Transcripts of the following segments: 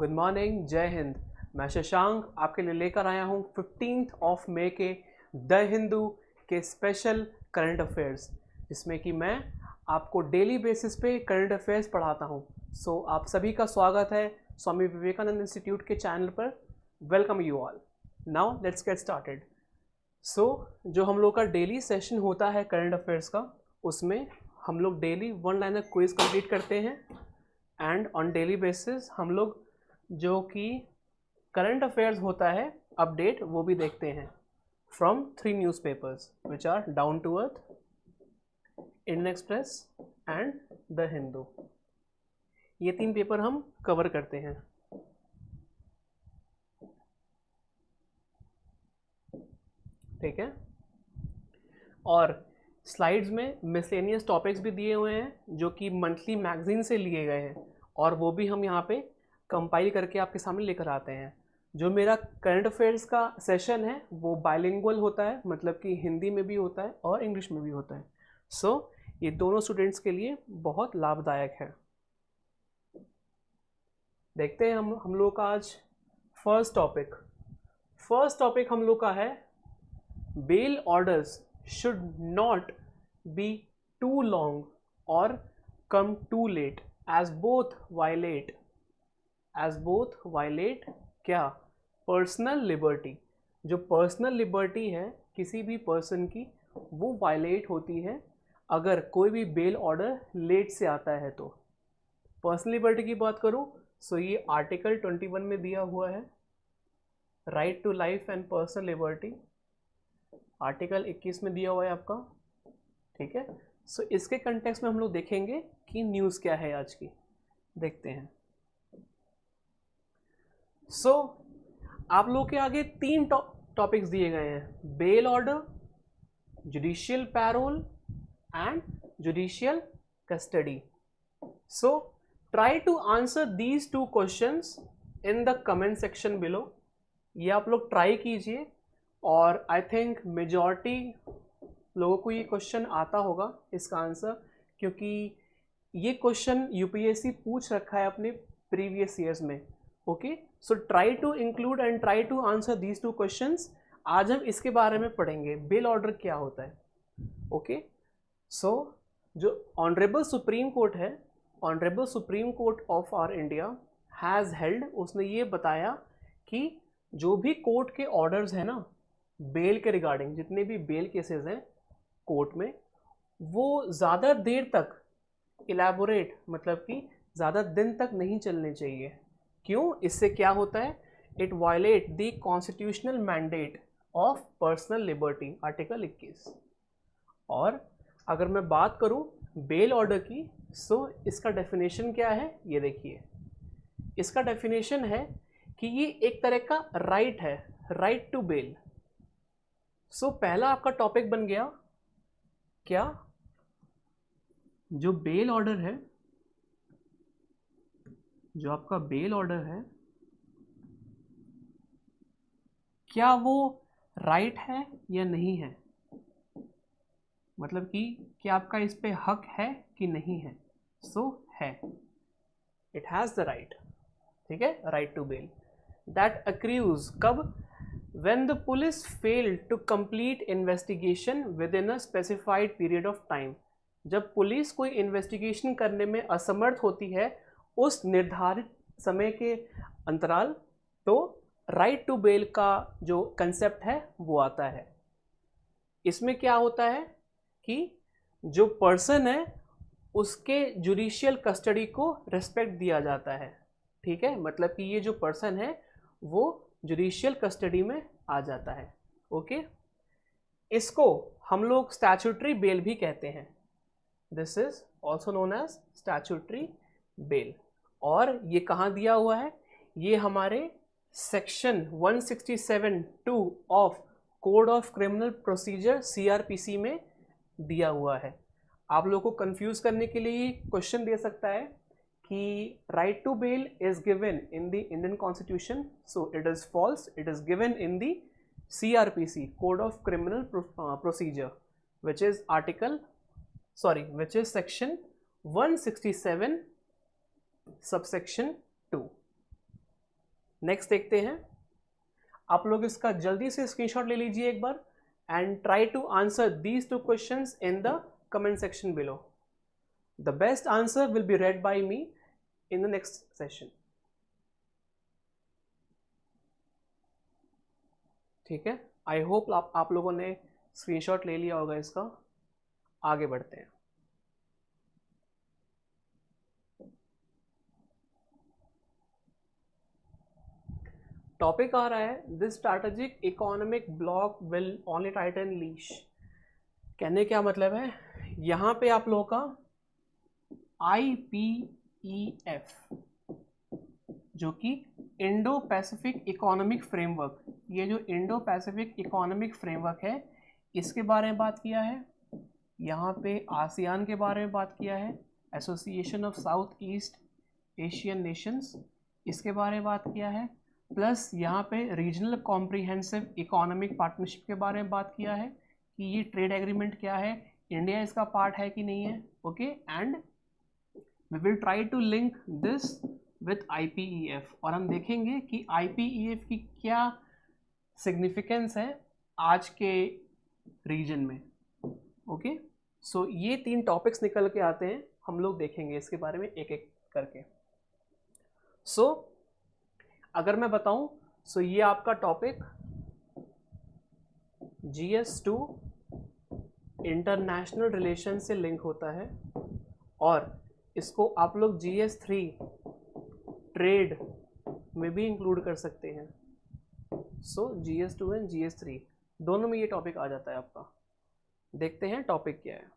Good morning, जय हिंद। मैं शशांक आपके लिए लेकर आया हूँ 15 मई के द हिंदू के स्पेशल करंट अफेयर्स, जिसमें कि मैं आपको डेली बेसिस पे करंट अफेयर्स पढ़ाता हूँ। सो आप सभी का स्वागत है स्वामी विवेकानंद इंस्टीट्यूट के चैनल पर। Welcome you all. Now let's get started. So जो हम लोग का डेली सेशन होता है करंट अफेयर्स का, उसमें हम लोग daily one liner quiz complete करते हैं एंड ऑन डेली बेसिस हम लोग जो कि करंट अफेयर्स होता है अपडेट वो भी देखते हैं from 3 newspapers which are down to earth, Indian Express and the Hindu. ये 3 पेपर हम कवर करते हैं। ठीक है, और स्लाइड्स में मिसलेनियस टॉपिक्स भी दिए हुए हैं जो कि मंथली मैगजीन से लिए गए हैं, और वो भी हम यहाँ पे कंपाइल करके आपके सामने लेकर आते हैं। जो मेरा करंट अफेयर्स का सेशन है वो बाइलिंगुअल होता है, मतलब कि हिंदी में भी होता है और इंग्लिश में भी होता है। सो ये दोनों स्टूडेंट्स के लिए बहुत लाभदायक है। देखते हैं हम लोग का आज फर्स्ट टॉपिक हम लोग का है bail orders should not be too long or come too late as both violate क्या? Personal liberty. जो पर्सनल लिबर्टी है किसी भी पर्सन की, वो वायलेट होती है अगर कोई भी बेल ऑर्डर लेट से आता है। तो पर्सनल लिबर्टी की बात करूं सो ये आर्टिकल 21 में दिया हुआ है, right to life and personal liberty. Article 21 में दिया हुआ है आपका। ठीक है, सो इसके कंटेक्स्ट में हम लोग देखेंगे कि न्यूज़ क्या है आज की। देखते हैं। सो आप लोग के आगे 3 टॉपिक्स दिए गए हैं: bail order, judicial parole and judicial custody. So try to answer these 2 questions in the comment section below. ये आप लोग ट्राई कीजिए, और आई थिंक मेजॉरिटी लोगों को ये क्वेश्चन आता होगा इसका आंसर, क्योंकि ये क्वेश्चन यूपीएससी पूछ रखा है अपने प्रीवियस ईयर्स में। Okay, so try to include and try to answer these 2 questions. आज हम इसके बारे में पढ़ेंगे, बेल ऑर्डर क्या होता है। ओके, सो जो ऑनरेबल सुप्रीम कोर्ट है, honourable supreme court of our India has held, उसने ये बताया कि जो भी कोर्ट के ऑर्डर्स हैं ना बेल के रिगार्डिंग, जितने भी बेल केसेस हैं कोर्ट में, वो ज़्यादा देर तक इलैबोरेट, मतलब कि ज़्यादा दिन तक नहीं चलने चाहिए। क्यों? इससे क्या होता है? It violate the constitutional mandate of personal liberty, article 21। और अगर मैं बात करूं बेल ऑर्डर की, सो इसका डेफिनेशन क्या है ये देखिए। इसका डेफिनेशन है कि ये एक तरह का राइट है, राइट टू बेल। सो पहला आपका टॉपिक बन गया क्या? जो बेल ऑर्डर है, जो आपका बेल ऑर्डर है, क्या वो राइट है या नहीं है? मतलब कि क्या आपका इस पे हक है कि नहीं है? सो है, इट हैज़ द राइट। ठीक है, right to bail that accrues कब? when the police failed to complete investigation within a specified period of time। जब पुलिस कोई इन्वेस्टिगेशन करने में असमर्थ होती है उस निर्धारित समय के अंतराल, तो राइट टू बेल का जो कंसेप्ट है वो आता है। इसमें क्या होता है कि जो पर्सन है उसके जुडिशियल कस्टडी को रिस्पेक्ट दिया जाता है। ठीक है, मतलब कि ये जो पर्सन है वो जुडिशियल कस्टडी में आ जाता है। ओके, इसको हम लोग स्टैट्यूटरी बेल भी कहते हैं। This is also known as statutory bail. और ये कहाँ दिया हुआ है? ये हमारे section 167(2) of code of criminal procedure CRPC में दिया हुआ है। आप लोगों को कंफ्यूज करने के लिए क्वेश्चन दे सकता है कि right to bail is given in the Indian Constitution, so it is false. It is given in the CRPC, Code of Criminal Procedure, which is section 167 subsection 2. Next देखते हैं, आप लोग इसका जल्दी से स्क्रीनशॉट ले लीजिए एक बार and try to answer these two questions in the comment section below. The best answer will be read by me in the next session. ठीक है, आई होप आप लोगों ने स्क्रीनशॉट ले लिया होगा इसका. आगे बढ़ते हैं. टॉपिक आ रहा है this strategic economic block will only Titan leash. कहने क्या मतलब है, यहाँ पे आप लोगों का IPEF जो कि इंडो पैसिफिक इकोनॉमिक फ्रेमवर्क, ये जो इंडो पैसिफिक इकोनॉमिक फ्रेमवर्क है इसके बारे में बात किया है. यहाँ पे आसियान के बारे में बात किया है, association of south east Asian Nations, इसके बारे में बात किया है. प्लस यहाँ पे रीजनल कॉम्प्रिहेंसिव इकोनॉमिक पार्टनरशिप के बारे में बात किया है कि ये ट्रेड एग्रीमेंट क्या है, इंडिया इसका पार्ट है कि नहीं है. Okay, and we will try to link this with IPEF और हम देखेंगे कि IPEF की क्या सिग्निफिकेंस है आज के रीजन में. ओके, सो ये 3 टॉपिक्स निकल के आते हैं, हम लोग देखेंगे इसके बारे में एक एक करके. सो अगर मैं बताऊं, सो ये आपका टॉपिक GS2 इंटरनेशनल रिलेशन से लिंक होता है और इसको आप लोग GS3 ट्रेड में भी इंक्लूड कर सकते हैं. सो GS2 एंड GS3 दोनों में ये टॉपिक आ जाता है आपका. देखते हैं टॉपिक क्या है.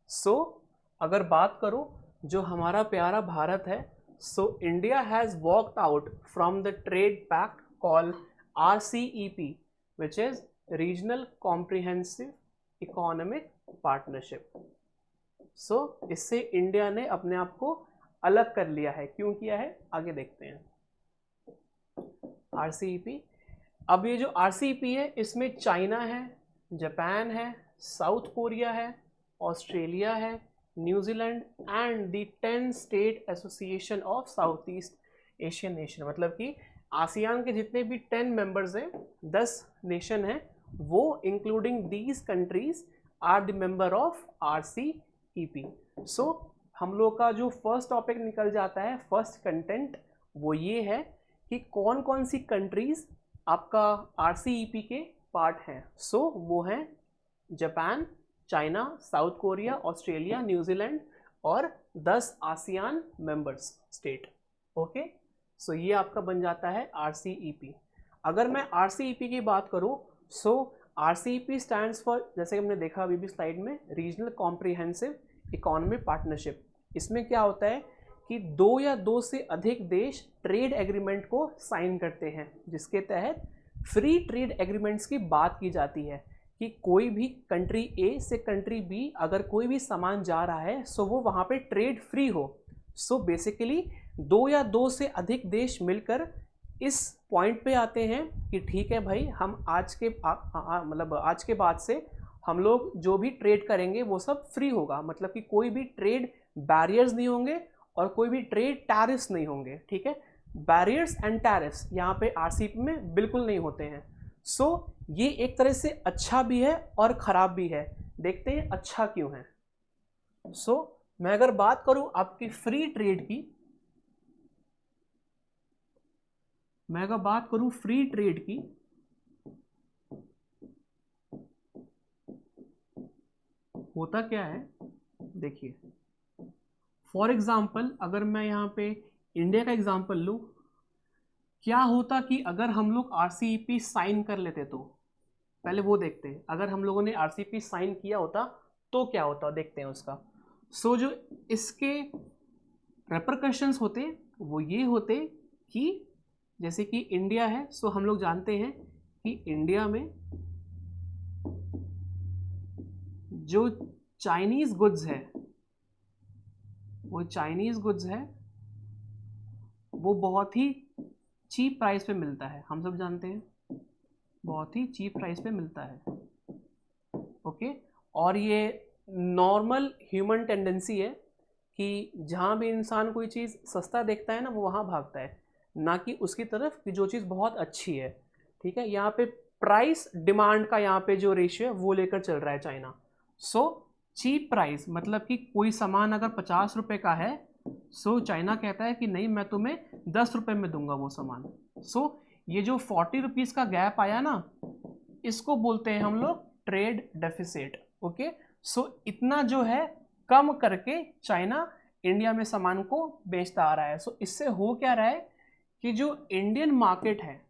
सो अगर बात करो जो हमारा प्यारा भारत है, so India has walked out from the trade pact called RCEP which is regional comprehensive economic partnership. So इससे इंडिया ने अपने आप को अलग कर लिया है. क्यों किया है, आगे देखते हैं. RCEP, अब ये जो RCEP है इसमें चाइना है, जापान है, साउथ कोरिया है, ऑस्ट्रेलिया है, New Zealand and the 10 state association of south east Asian nation. मतलब कि आसियान के जितने भी 10 मेंबर्स हैं, 10 नेशन हैं, वो including these countries are the member of RCEP. So हम लोग का जो फर्स्ट टॉपिक निकल जाता है, फर्स्ट कंटेंट, वो ये है कि कौन कौन सी कंट्रीज आपका RCEP के पार्ट हैं. सो वो हैं Japan, China, south Korea, Australia, New Zealand और 10 आसियान मेंबर्स स्टेट. ओके, सो ये आपका बन जाता है RCEP. अगर मैं RCEP की बात करूं, सो RCEP स्टैंड्स फॉर, जैसे हमने देखा अभी भी स्लाइड में, रीजनल कॉम्प्रिहेंसिव इकोनॉमिक पार्टनरशिप. इसमें क्या होता है कि 2 या 2 से अधिक देश ट्रेड एग्रीमेंट को साइन करते हैं, जिसके तहत फ्री ट्रेड एग्रीमेंट्स की बात की जाती है कि कोई भी कंट्री A से कंट्री B अगर कोई भी सामान जा रहा है, सो वो वहाँ पे ट्रेड फ्री हो. सो बेसिकली 2 या 2 से अधिक देश मिलकर इस पॉइंट पे आते हैं कि ठीक है भाई, हम आज के बाद से हम लोग जो भी ट्रेड करेंगे वो सब फ्री होगा. मतलब कि कोई भी ट्रेड बैरियर्स नहीं होंगे और कोई भी ट्रेड टैरिफ्स नहीं होंगे. ठीक है, बैरियर्स एंड टैरिफ्स यहाँ पे RCEP में बिल्कुल नहीं होते हैं. सो ये एक तरह से अच्छा भी है और ख़राब भी है. देखते हैं अच्छा क्यों है. सो मैं अगर बात करूं आपकी फ्री ट्रेड की, होता क्या है, देखिए फॉर एग्जाम्पल अगर मैं यहाँ पे इंडिया का एग्जाम्पल लूँ, क्या होता कि अगर हम लोग RCEP साइन कर लेते, तो पहले वो देखते हैं. अगर हम लोगों ने RCEP साइन किया होता तो क्या होता, देखते हैं उसका. सो जो इसके रेपरकशंस होते वो ये होते कि जैसे कि इंडिया है, सो हम लोग जानते हैं कि इंडिया में जो चाइनीज़ गुड्स है, वो बहुत ही चीप प्राइस पे मिलता है. हम सब जानते हैं बहुत ही चीप प्राइस पे मिलता है. ओके, और ये नॉर्मल ह्यूमन टेंडेंसी है कि जहाँ भी इंसान कोई चीज़ सस्ता देखता है ना, वो वहाँ भागता है. ना कि उसकी तरफ कि जो चीज़ बहुत अच्छी है। ठीक है, यहाँ पे प्राइस डिमांड का यहाँ पे जो रेशियो है वो लेकर चल रहा है चाइना। सो चीप प्राइस मतलब कि कोई सामान अगर 50 रुपये का है, सो चाइना कहता है कि नहीं मैं तुम्हें 10 रुपये में दूंगा वो सामान। सो ये जो 40 रुपीज़ का गैप आया ना, इसको बोलते हैं हम लोग ट्रेड डेफिसिट। ओके, सो इतना जो है कम करके चाइना इंडिया में सामान को बेचता आ रहा है। सो इससे हो क्या रहा है कि जो इंडियन मार्केट है,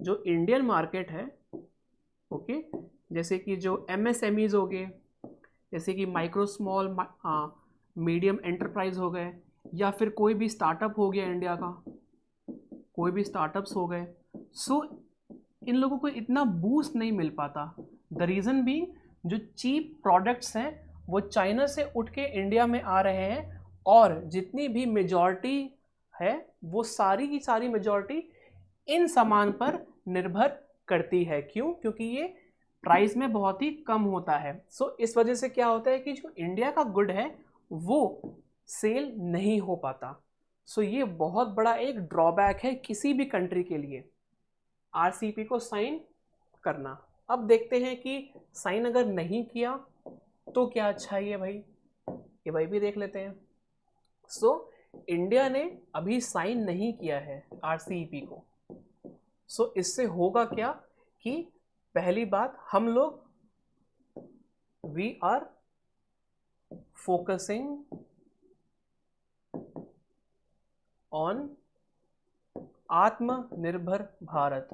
जो इंडियन मार्केट है, ओके, जैसे कि जो एमएसएमईज हो गए, जैसे कि माइक्रो स्मॉल मीडियम एंटरप्राइज हो गए, या फिर कोई भी स्टार्टअप हो गया इंडिया का, कोई भी स्टार्टअप्स हो गए, सो इन लोगों को इतना बूस्ट नहीं मिल पाता। द रीज़न भी जो चीप प्रोडक्ट्स हैं वो चाइना से उठ के इंडिया में आ रहे हैं, और जितनी भी मेजॉरिटी है वो सारी की सारी मेजॉरिटी इन सामान पर निर्भर करती है। क्यों? क्योंकि ये प्राइस में बहुत ही कम होता है। सो इस वजह से क्या होता है कि जो इंडिया का गुड है वो सेल नहीं हो पाता। सो ये बहुत बड़ा एक ड्रॉबैक है किसी भी कंट्री के लिए, आरसीईपी को साइन करना। अब देखते हैं कि साइन अगर नहीं किया तो क्या अच्छा ही है भाई, ये भाई भी देख लेते हैं। सो इंडिया ने अभी साइन नहीं किया है आरसीईपी को। सो इससे होगा क्या कि पहली बात, हम लोग वी आर फोकसिंग ऑन आत्मनिर्भर भारत,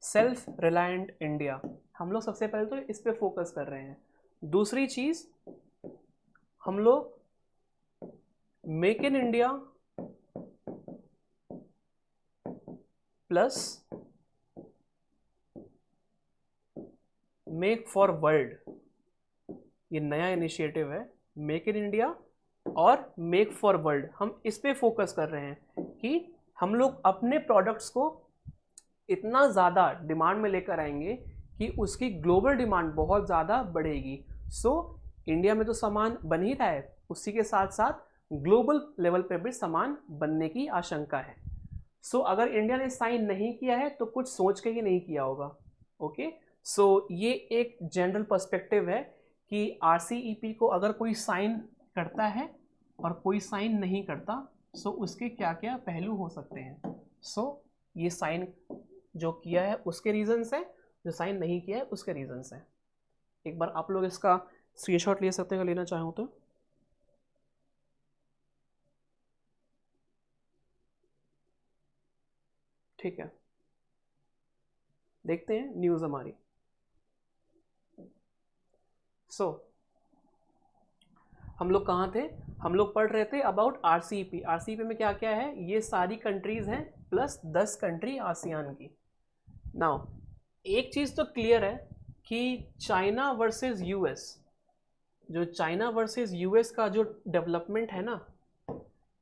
सेल्फ रिलायंट इंडिया। हम लोग सबसे पहले तो इस पे फोकस कर रहे हैं। दूसरी चीज, हम लोग make in India plus make for world, ये नया इनिशिएटिव है, मेक इन इंडिया और मेक फॉर वर्ल्ड। हम इस पे फोकस कर रहे हैं कि हम लोग अपने प्रोडक्ट्स को इतना ज़्यादा डिमांड में लेकर आएंगे कि उसकी ग्लोबल डिमांड बहुत ज़्यादा बढ़ेगी। सो इंडिया में तो सामान बन ही रहा है, उसी के साथ साथ ग्लोबल लेवल पे भी सामान बनने की आशंका है। सो अगर इंडिया ने साइन नहीं किया है तो कुछ सोच के ही नहीं किया होगा। ओके, सो ये एक जनरल पर्सपेक्टिव है कि आरसीईपी को अगर कोई साइन करता है और कोई साइन नहीं करता, सो उसके क्या क्या पहलू हो सकते हैं। सो ये साइन जो किया है उसके रीजंस हैं, जो साइन नहीं किया है उसके रीजंस हैं। एक बार आप लोग इसका स्क्रीनशॉट ले सकते हैं अगर लेना चाहो तो। ठीक है, देखते हैं न्यूज़ हमारी। सो हम लोग कहाँ थे? हम लोग पढ़ रहे थे अबाउट आरसीईपी। आरसीईपी में क्या क्या है? ये सारी कंट्रीज हैं प्लस 10 कंट्री आसियान की। नाउ एक चीज़ तो क्लियर है कि चाइना वर्सेस यूएस, जो चाइना वर्सेस यूएस का जो डेवलपमेंट है ना,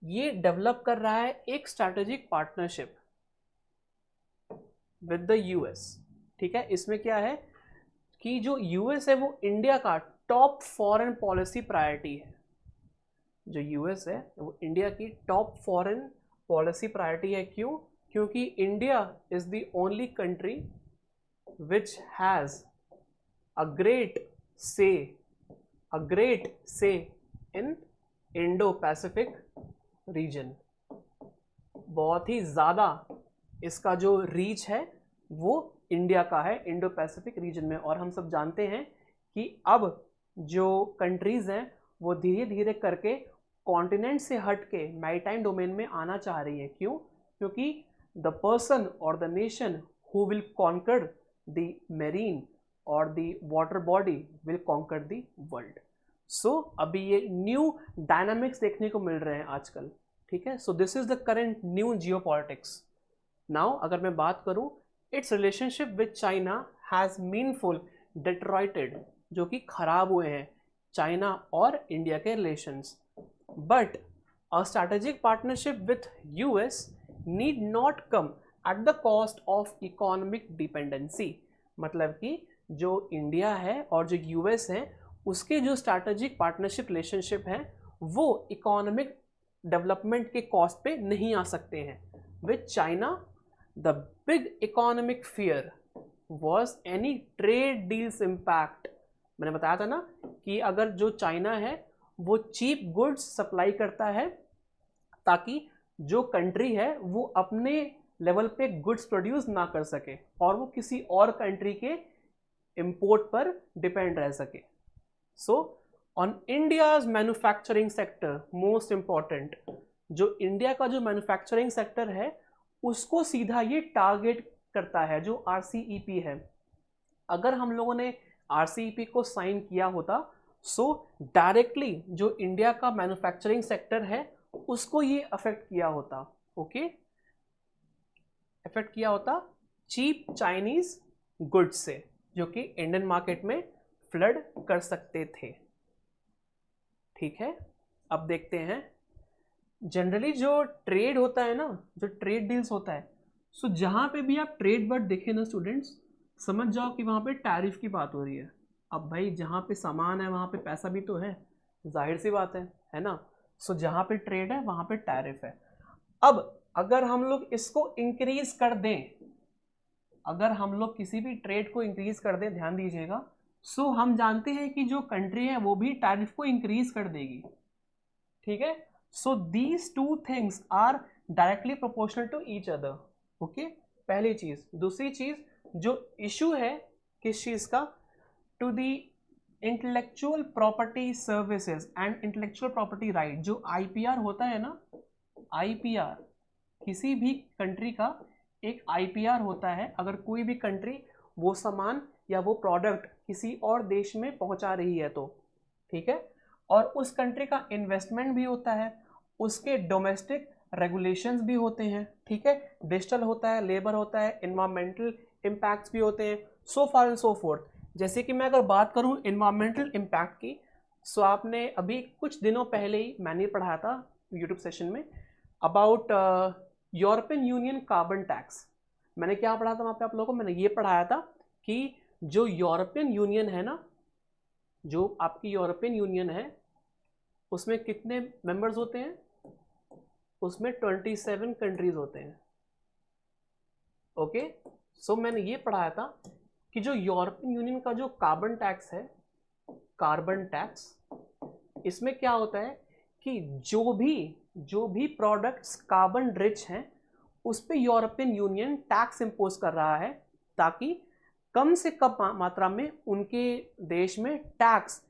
ये डेवलप कर रहा है एक strategic partnership with the US. ठीक है, इसमें क्या है कि जो यूएस है वो इंडिया का टॉप फॉरेन पॉलिसी प्रायोरिटी है। जो यूएस है वो इंडिया की टॉप फॉरेन पॉलिसी प्रायोरिटी है। क्यों? क्योंकि India is the only country which has a great से इन इंडो पैसिफिक रीजन। बहुत ही ज़्यादा इसका जो रीच है वो इंडिया का है इंडो पैसिफिक रीजन में। और हम सब जानते हैं कि अब जो कंट्रीज़ हैं वो धीरे धीरे करके कॉन्टिनेंट से हट के मैरीटाइम डोमेन में आना चाह रही है। क्यों? क्योंकि द पर्सन और the nation who will conquer the marine और the water body will conquer the world. So अभी ये न्यू डायनामिक्स देखने को मिल रहे हैं आजकल। ठीक है, so this is the current new geopolitics. Now अगर मैं बात करूं, it's relationship with China has meaningfully deteriorated, जो कि खराब हुए हैं चाइना और इंडिया के relations. But a strategic partnership with US need not come at the cost of economic dependency. मतलब कि जो इंडिया है और जो यूएस है उसके जो स्ट्रैटेजिक पार्टनरशिप रिलेशनशिप हैं वो इकोनॉमिक डेवलपमेंट के कॉस्ट पे नहीं आ सकते हैं। with China, the big economic fear was any trade deals impact. मैंने बताया था ना कि अगर जो चाइना है वो चीप गुड्स सप्लाई करता है ताकि जो कंट्री है वो अपने लेवल पे गुड्स प्रोड्यूस ना कर सके और वो किसी और कंट्री के इंपोर्ट पर डिपेंड रह सके. So on India's manufacturing sector, most important, जो इंडिया का जो मैन्युफैक्चरिंग सेक्टर है उसको सीधा ये टारगेट करता है जो RCEP है. अगर हम लोगों ने RCEP को साइन किया होता सो डायरेक्टली जो इंडिया का मैन्युफैक्चरिंग सेक्टर है उसको ये अफेक्ट किया होता. ओके, अफेक्ट किया होता चीप चाइनीज गुड्स से जो कि इंडियन मार्केट में फ्लड कर सकते थे. ठीक है, अब देखते हैं जनरली जो ट्रेड होता है ना, जो ट्रेड डील्स होता है, सो जहां पे भी आप ट्रेड वर्ड देखें ना स्टूडेंट्स, समझ जाओ कि वहां पे टैरिफ की बात हो रही है. अब भाई जहां पे सामान है वहां पे पैसा भी तो है, जाहिर सी बात है ना. सो जहां पे ट्रेड है वहां पे टैरिफ है. अब अगर हम लोग इसको इंक्रीज कर दें, अगर हम लोग किसी भी ट्रेड को इंक्रीज कर दें, ध्यान दीजिएगा, सो हम जानते हैं कि जो कंट्री है वो भी टैरिफ को इंक्रीज कर देगी. ठीक है, so these two things are directly proportional to each other. Okay, पहली चीज. दूसरी चीज, जो इशू है किस चीज का, to the intellectual property services and intellectual property right. जो IPR होता है ना, IPR किसी भी कंट्री का एक IPR होता है. अगर कोई भी कंट्री वो सामान या वो प्रोडक्ट किसी और देश में पहुंचा रही है तो, ठीक है, और उस कंट्री का इन्वेस्टमेंट भी होता है, उसके डोमेस्टिक रेगुलेशंस भी होते हैं. ठीक है, डिजिटल होता है, लेबर होता है, इन्वायरमेंटल इम्पैक्ट्स भी होते हैं, सो फार एंड सो फोर्थ. जैसे कि मैं अगर बात करूं इन्वायरमेंटल इम्पैक्ट की, सो आपने अभी कुछ दिनों पहले ही मैंने पढ़ाया था यूट्यूब सेशन में about European union carbon tax. मैंने क्या पढ़ा था वहाँ पे आप लोगों को, मैंने ये पढ़ाया था कि जो यूरोपियन यूनियन है ना, जो आपकी यूरोपियन यूनियन है उसमें कितने मेंबर्स होते हैं, उसमें 27 कंट्रीज होते हैं. ओके, सो मैंने ये पढ़ाया था कि जो यूरोपियन यूनियन का जो कार्बन टैक्स है, कार्बन टैक्स, इसमें क्या होता है कि जो भी प्रोडक्ट्स कार्बन रिच हैं उस पे यूरोपियन यूनियन टैक्स इंपोज कर रहा है ताकि कम से कम मात्रा में उनके देश में टैक्स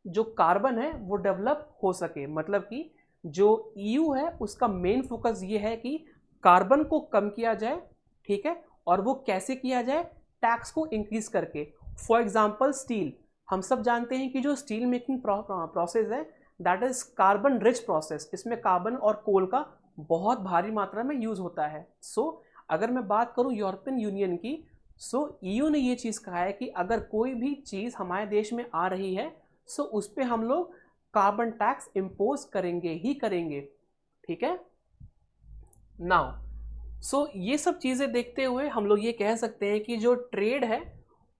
जो कार्बन है वो डेवलप हो सके. मतलब कि जो EU है उसका मेन फोकस ये है कि कार्बन को कम किया जाए. ठीक है, और वो कैसे किया जाए, टैक्स को इंक्रीज करके. फॉर एग्जांपल स्टील, हम सब जानते हैं कि जो स्टील मेकिंग प्रोसेस है that is carbon rich process. इसमें कार्बन और कोल का बहुत भारी मात्रा में यूज होता है. सो अगर मैं बात करूं यूरोपियन यूनियन की, सो EU ने ये चीज़ कहा है कि अगर कोई भी चीज़ हमारे देश में आ रही है सो उस पर हम लोग कार्बन टैक्स इंपोज करेंगे ही करेंगे. ठीक है, नाउ सो ये सब चीज़ें देखते हुए हम लोग ये कह सकते हैं कि जो ट्रेड है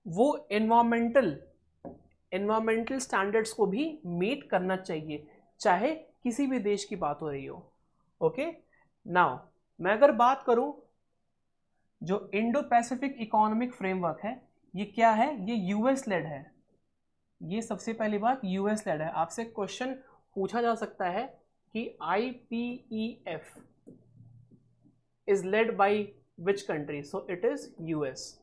वो एनवायरमेंटल स्टैंडर्ड्स को भी मीट करना चाहिए, चाहे किसी भी देश की बात हो रही हो. ओके, नाउ मैं अगर बात करूं जो इंडो पैसिफिक इकोनॉमिक फ्रेमवर्क है, ये क्या है, ये US लेड है. ये सबसे पहली बात US लेड है. आपसे क्वेश्चन पूछा जा सकता है कि IPEF is led by which country? So it is US.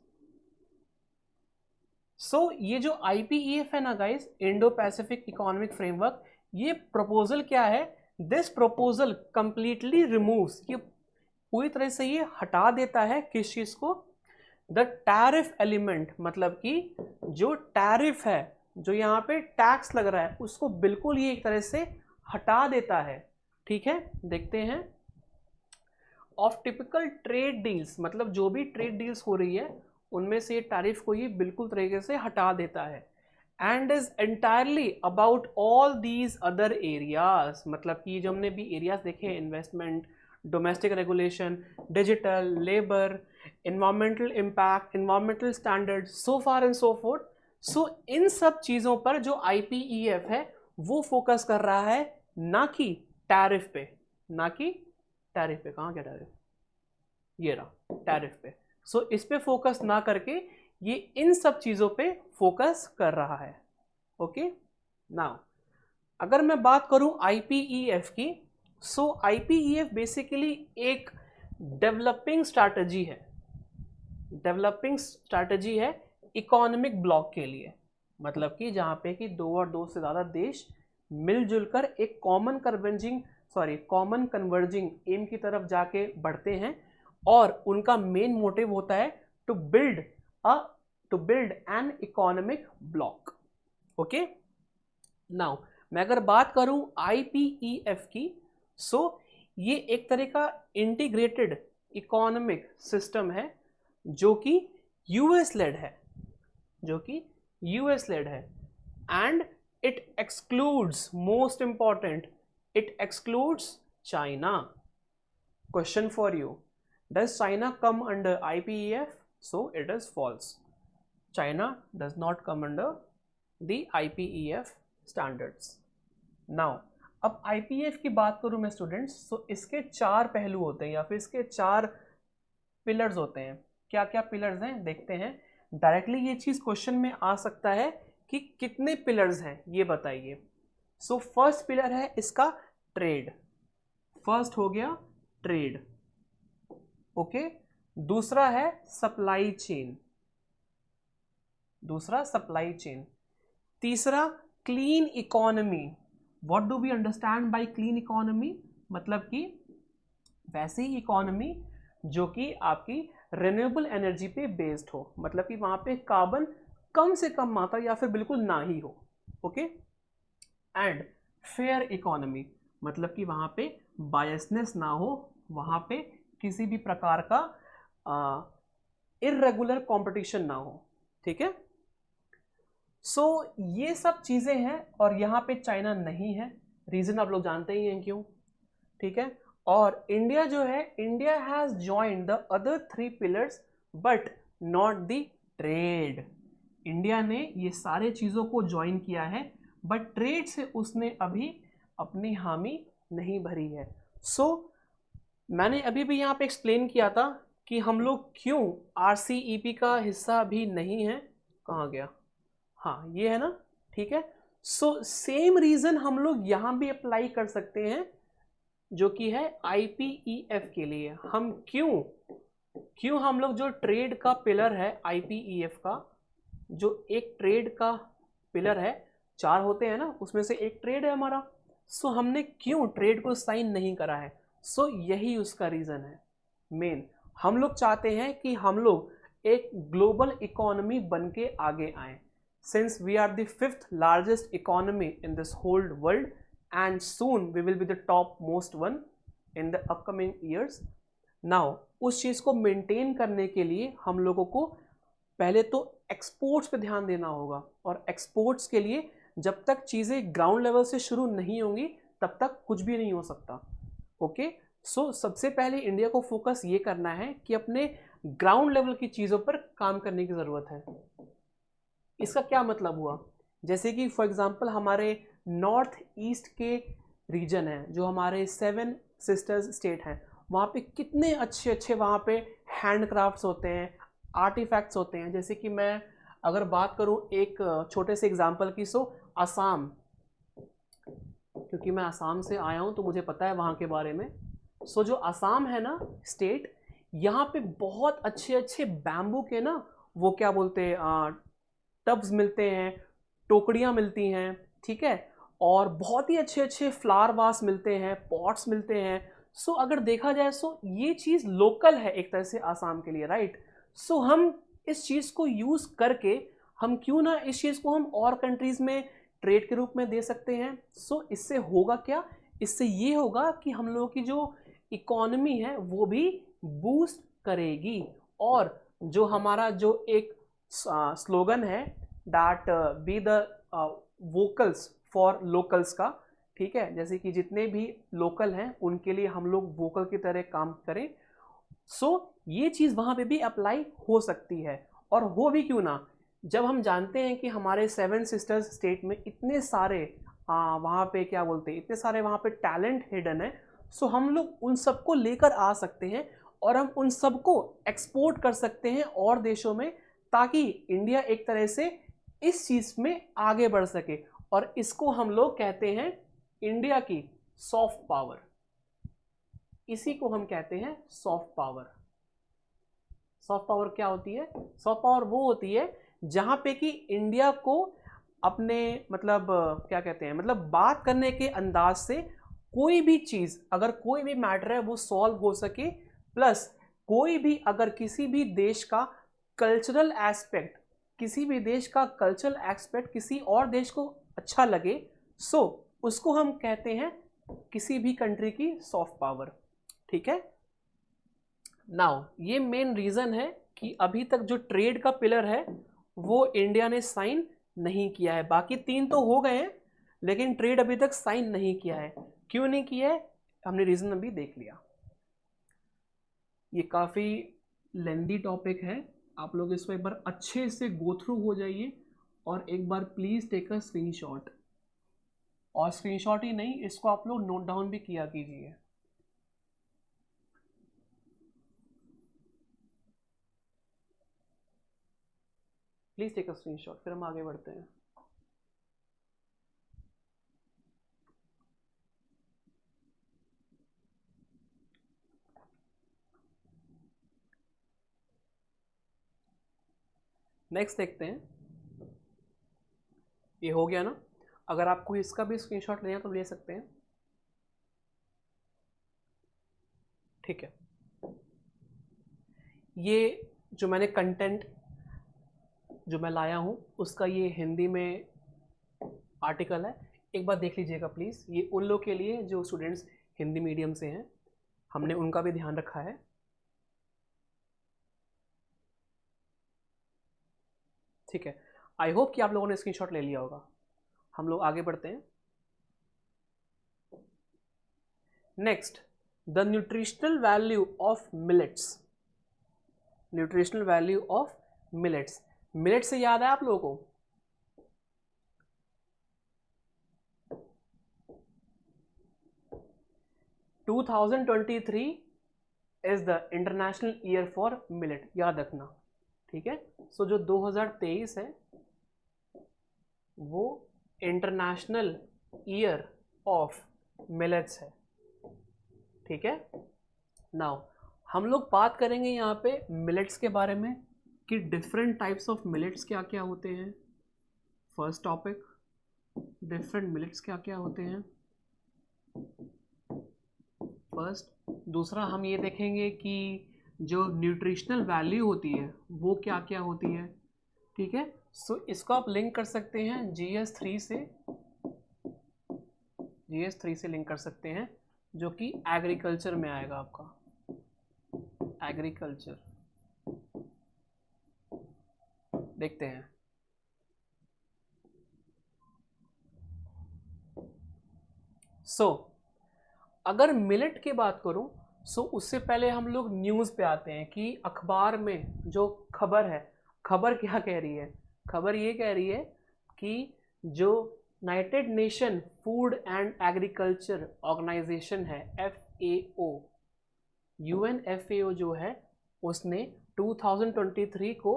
So ये जो IPEF है ना guys, Indo Pacific economic framework, ये प्रपोजल क्या है, दिस प्रपोजल कंप्लीटली रिमूव्स, ये पूरी तरह से ये हटा देता है किस चीज को, द टैरिफ एलिमेंट. मतलब कि जो टैरिफ है, जो यहाँ पे टैक्स लग रहा है, उसको बिल्कुल ये एक तरह से हटा देता है. ठीक है, देखते हैं. ऑफ टिपिकल ट्रेड डील्स, मतलब जो भी ट्रेड डील्स हो रही है उनमें से टैरिफ को ये बिल्कुल तरीके से हटा देता है. And is entirely about all these other areas. मतलब कि जो हमने भी एरियाज देखे हैं, investment, domestic regulation, digital, labour, environmental impact, environmental standard, so far and so forth. So इन सब चीज़ों पर जो IPEF है वो फोकस कर रहा है, ना कि टैरिफ पे, ना कि टैरिफ पे, कहाँ गया टैरिफ, ये रहा टैरिफ पे। सो इस पे फोकस ना करके ये इन सब चीज़ों पे फोकस कर रहा है। ओके नाउ अगर मैं बात करूं IPEF की, सो IPEF बेसिकली एक डेवलपिंग स्ट्रैटेजी है, डेवलपिंग स्ट्रैटेजी है इकोनॉमिक ब्लॉक के लिए, मतलब कि जहाँ पे कि दो और दो से ज़्यादा देश मिलजुल कर एक कॉमन कन्वर्जिंग एम की तरफ जाके बढ़ते हैं, और उनका मेन मोटिव होता है to build an economic bloc. Okay now मैं अगर बात करूं IPEF की, सो ये एक तरह का इंटीग्रेटेड इकोनॉमिक सिस्टम है जो कि US लेड है, and it excludes, most important, it excludes China. Question for you, does China come under IPEF? So it is false, China does not come under the IPEF standards. Now अब IPEF की बात करूं मैं students, तो इसके 4 पहलू होते हैं या फिर इसके 4 पिलर्स होते हैं। क्या क्या पिलर्स हैं देखते हैं। डायरेक्टली ये चीज़ क्वेश्चन में आ सकता है कि कितने पिलर्स हैं ये बताइए। सो फर्स्ट पिलर है इसका ट्रेड, फर्स्ट हो गया ट्रेड। ओके दूसरा है सप्लाई चेन, तीसरा clean economy. What do we understand by clean economy? मतलब कि वैसी इकोनॉमी जो कि आपकी रिन्यूएबल एनर्जी पे बेस्ड हो, मतलब कि वहां पे कार्बन कम से कम मात्रा या फिर बिल्कुल ना ही हो। ओके एंड फेयर इकोनॉमी, मतलब कि वहां पे बायसनेस ना हो, वहां पे किसी भी प्रकार का इर्रेगुलर कंपटीशन ना हो। ठीक है, सो ये सब चीजें हैं और यहाँ पे चाइना नहीं है। रीजन आप लोग जानते ही हैं क्यों। ठीक है, और इंडिया जो है, India has joined the other 3 pillars but not the trade. India ने ये सारे चीजों को ज्वाइन किया है बट ट्रेड से उसने अभी अपनी हामी नहीं भरी है। सो मैंने अभी भी यहाँ पे एक्सप्लेन किया था कि हम लोग क्यों RCEP का हिस्सा भी नहीं है। कहाँ गया, हाँ ये है ना। ठीक है, सो सेम रीजन हम लोग यहां भी अप्लाई कर सकते हैं जो कि है IPEF के लिए। हम क्यों हम लोग जो ट्रेड का पिलर है IPEF का, जो एक ट्रेड का पिलर है, 4 होते हैं ना, उसमें से एक ट्रेड है हमारा, सो हमने क्यों ट्रेड को साइन नहीं करा है? सो यही उसका रीजन है मेन। हम लोग चाहते हैं कि हम लोग एक ग्लोबल इकोनॉमी बन के आगे आए। Since we are the 5th largest economy in this whole world and soon we will be the top most one in the upcoming years. Now उस चीज़ को मेंटेन करने के लिए हम लोगों को पहले तो एक्सपोर्ट्स पे ध्यान देना होगा, और एक्सपोर्ट्स के लिए जब तक चीज़ें ग्राउंड लेवल से शुरू नहीं होंगी तब तक कुछ भी नहीं हो सकता। ओके सो सबसे पहले इंडिया को फोकस ये करना है कि अपने ग्राउंड लेवल की चीज़ों पर काम करने की ज़रूरत है। इसका क्या मतलब हुआ, जैसे कि फॉर एग्जांपल हमारे नॉर्थ ईस्ट के रीजन है, जो हमारे 7 सिस्टर्स स्टेट हैं, वहाँ पे कितने अच्छे अच्छे वहाँ पे हैंडक्राफ्ट्स होते हैं, आर्टिफैक्ट्स होते हैं। जैसे कि मैं अगर बात करूँ एक छोटे से एग्जांपल की, सो असम, क्योंकि मैं असम से आया हूँ तो मुझे पता है वहाँ के बारे में। सो जो असम है ना स्टेट, यहाँ पे बहुत अच्छे अच्छे बैम्बू के ना, वो क्या बोलते हैं, टब्स मिलते हैं, टोकरियाँ मिलती हैं। ठीक है, और बहुत ही अच्छे अच्छे फ्लावर वास मिलते हैं, पॉट्स मिलते हैं। सो अगर देखा जाए सो ये चीज़ लोकल है एक तरह से आसाम के लिए, राइट। सो हम इस चीज़ को यूज़ करके हम क्यों ना इस चीज़ को हम और कंट्रीज़ में ट्रेड के रूप में दे सकते हैं। सो इससे होगा क्या, इससे ये होगा कि हम लोगों की जो इकोनॉमी है वो भी बूस्ट करेगी, और जो हमारा जो एक स्लोगन है that be the vocals for locals का, ठीक है, जैसे कि जितने भी लोकल हैं उनके लिए हम लोग वोकल की तरह काम करें। सो ये चीज़ वहाँ पे भी अप्लाई हो सकती है, और हो भी क्यों ना, जब हम जानते हैं कि हमारे 7 सिस्टर्स स्टेट में इतने सारे वहाँ पे क्या बोलते हैं, इतने सारे वहाँ पे टैलेंट हिडन है। सो हम लोग उन सबको लेकर आ सकते हैं और हम उन सबको एक्सपोर्ट कर सकते हैं और देशों में, ताकि इंडिया एक तरह से इस चीज में आगे बढ़ सके। और इसको हम लोग कहते हैं इंडिया की सॉफ्ट पावर। इसी को हम कहते हैं सॉफ्ट पावर। सॉफ्ट पावर क्या होती है? सॉफ्ट पावर वो होती है जहां पे कि इंडिया को अपने मतलब क्या कहते हैं, मतलब बात करने के अंदाज से कोई भी चीज, अगर कोई भी मैटर है वो सॉल्व हो सके, प्लस कोई भी अगर किसी भी देश का कल्चरल एस्पेक्ट, किसी भी देश का कल्चरल एस्पेक्ट किसी और देश को अच्छा लगे, सो उसको हम कहते हैं किसी भी कंट्री की सॉफ्ट पावर। ठीक है। नाउ ये मेन रीजन है कि अभी तक जो ट्रेड का पिलर है वो इंडिया ने साइन नहीं किया है। बाकी 3 तो हो गए हैं, लेकिन ट्रेड अभी तक साइन नहीं किया है। क्यों नहीं किया है, हमने रीजन अभी देख लिया। ये काफी लेंदी टॉपिक है, आप लोग इसको एक बार अच्छे से गो थ्रू हो जाइए और एक बार प्लीज टेक अ स्क्रीनशॉट। और स्क्रीनशॉट ही नहीं, इसको आप लोग नोट डाउन भी किया कीजिए। प्लीज टेक अ स्क्रीनशॉट, फिर हम आगे बढ़ते हैं। नेक्स्ट देखते हैं। ये हो गया ना? अगर आपको इसका भी स्क्रीनशॉट लेना तो ले सकते हैं। ठीक है। ये जो मैंने कंटेंट जो मैं लाया हूं उसका ये हिंदी में आर्टिकल है, एक बार देख लीजिएगा प्लीज। ये उन लोग के लिए जो स्टूडेंट्स हिंदी मीडियम से हैं, हमने उनका भी ध्यान रखा है। ठीक है। आई होप कि आप लोगों ने स्क्रीनशॉट ले लिया होगा। हम लोग आगे बढ़ते हैं। Next, the nutritional value of millets. Nutritional value of millets. Millet से याद है आप लोगों को? Two 2023 is the international year for millet, याद रखना। ठीक है। सो जो 2023 है वो इंटरनेशनल ईयर ऑफ मिलेट्स है। ठीक है। नाउ हम लोग बात करेंगे यहाँ पे मिलेट्स के बारे में कि डिफरेंट टाइप्स ऑफ मिलेट्स क्या क्या होते हैं। फर्स्ट टॉपिक, डिफरेंट मिलेट्स क्या क्या होते हैं फर्स्ट। दूसरा हम ये देखेंगे कि जो न्यूट्रिशनल वैल्यू होती है वो क्या क्या होती है। ठीक है। सो इसको आप लिंक कर सकते हैं GS3 से, GS3 से लिंक कर सकते हैं, जो कि एग्रीकल्चर में आएगा आपका। एग्रीकल्चर देखते हैं। सो अगर मिलेट की बात करूं, सो उससे पहले हम लोग न्यूज़ पे आते हैं कि अखबार में जो खबर है, खबर क्या कह रही है? खबर ये कह रही है कि जो United Nation food and agriculture organization है, FAO, UNFAO जो है, उसने 2023 को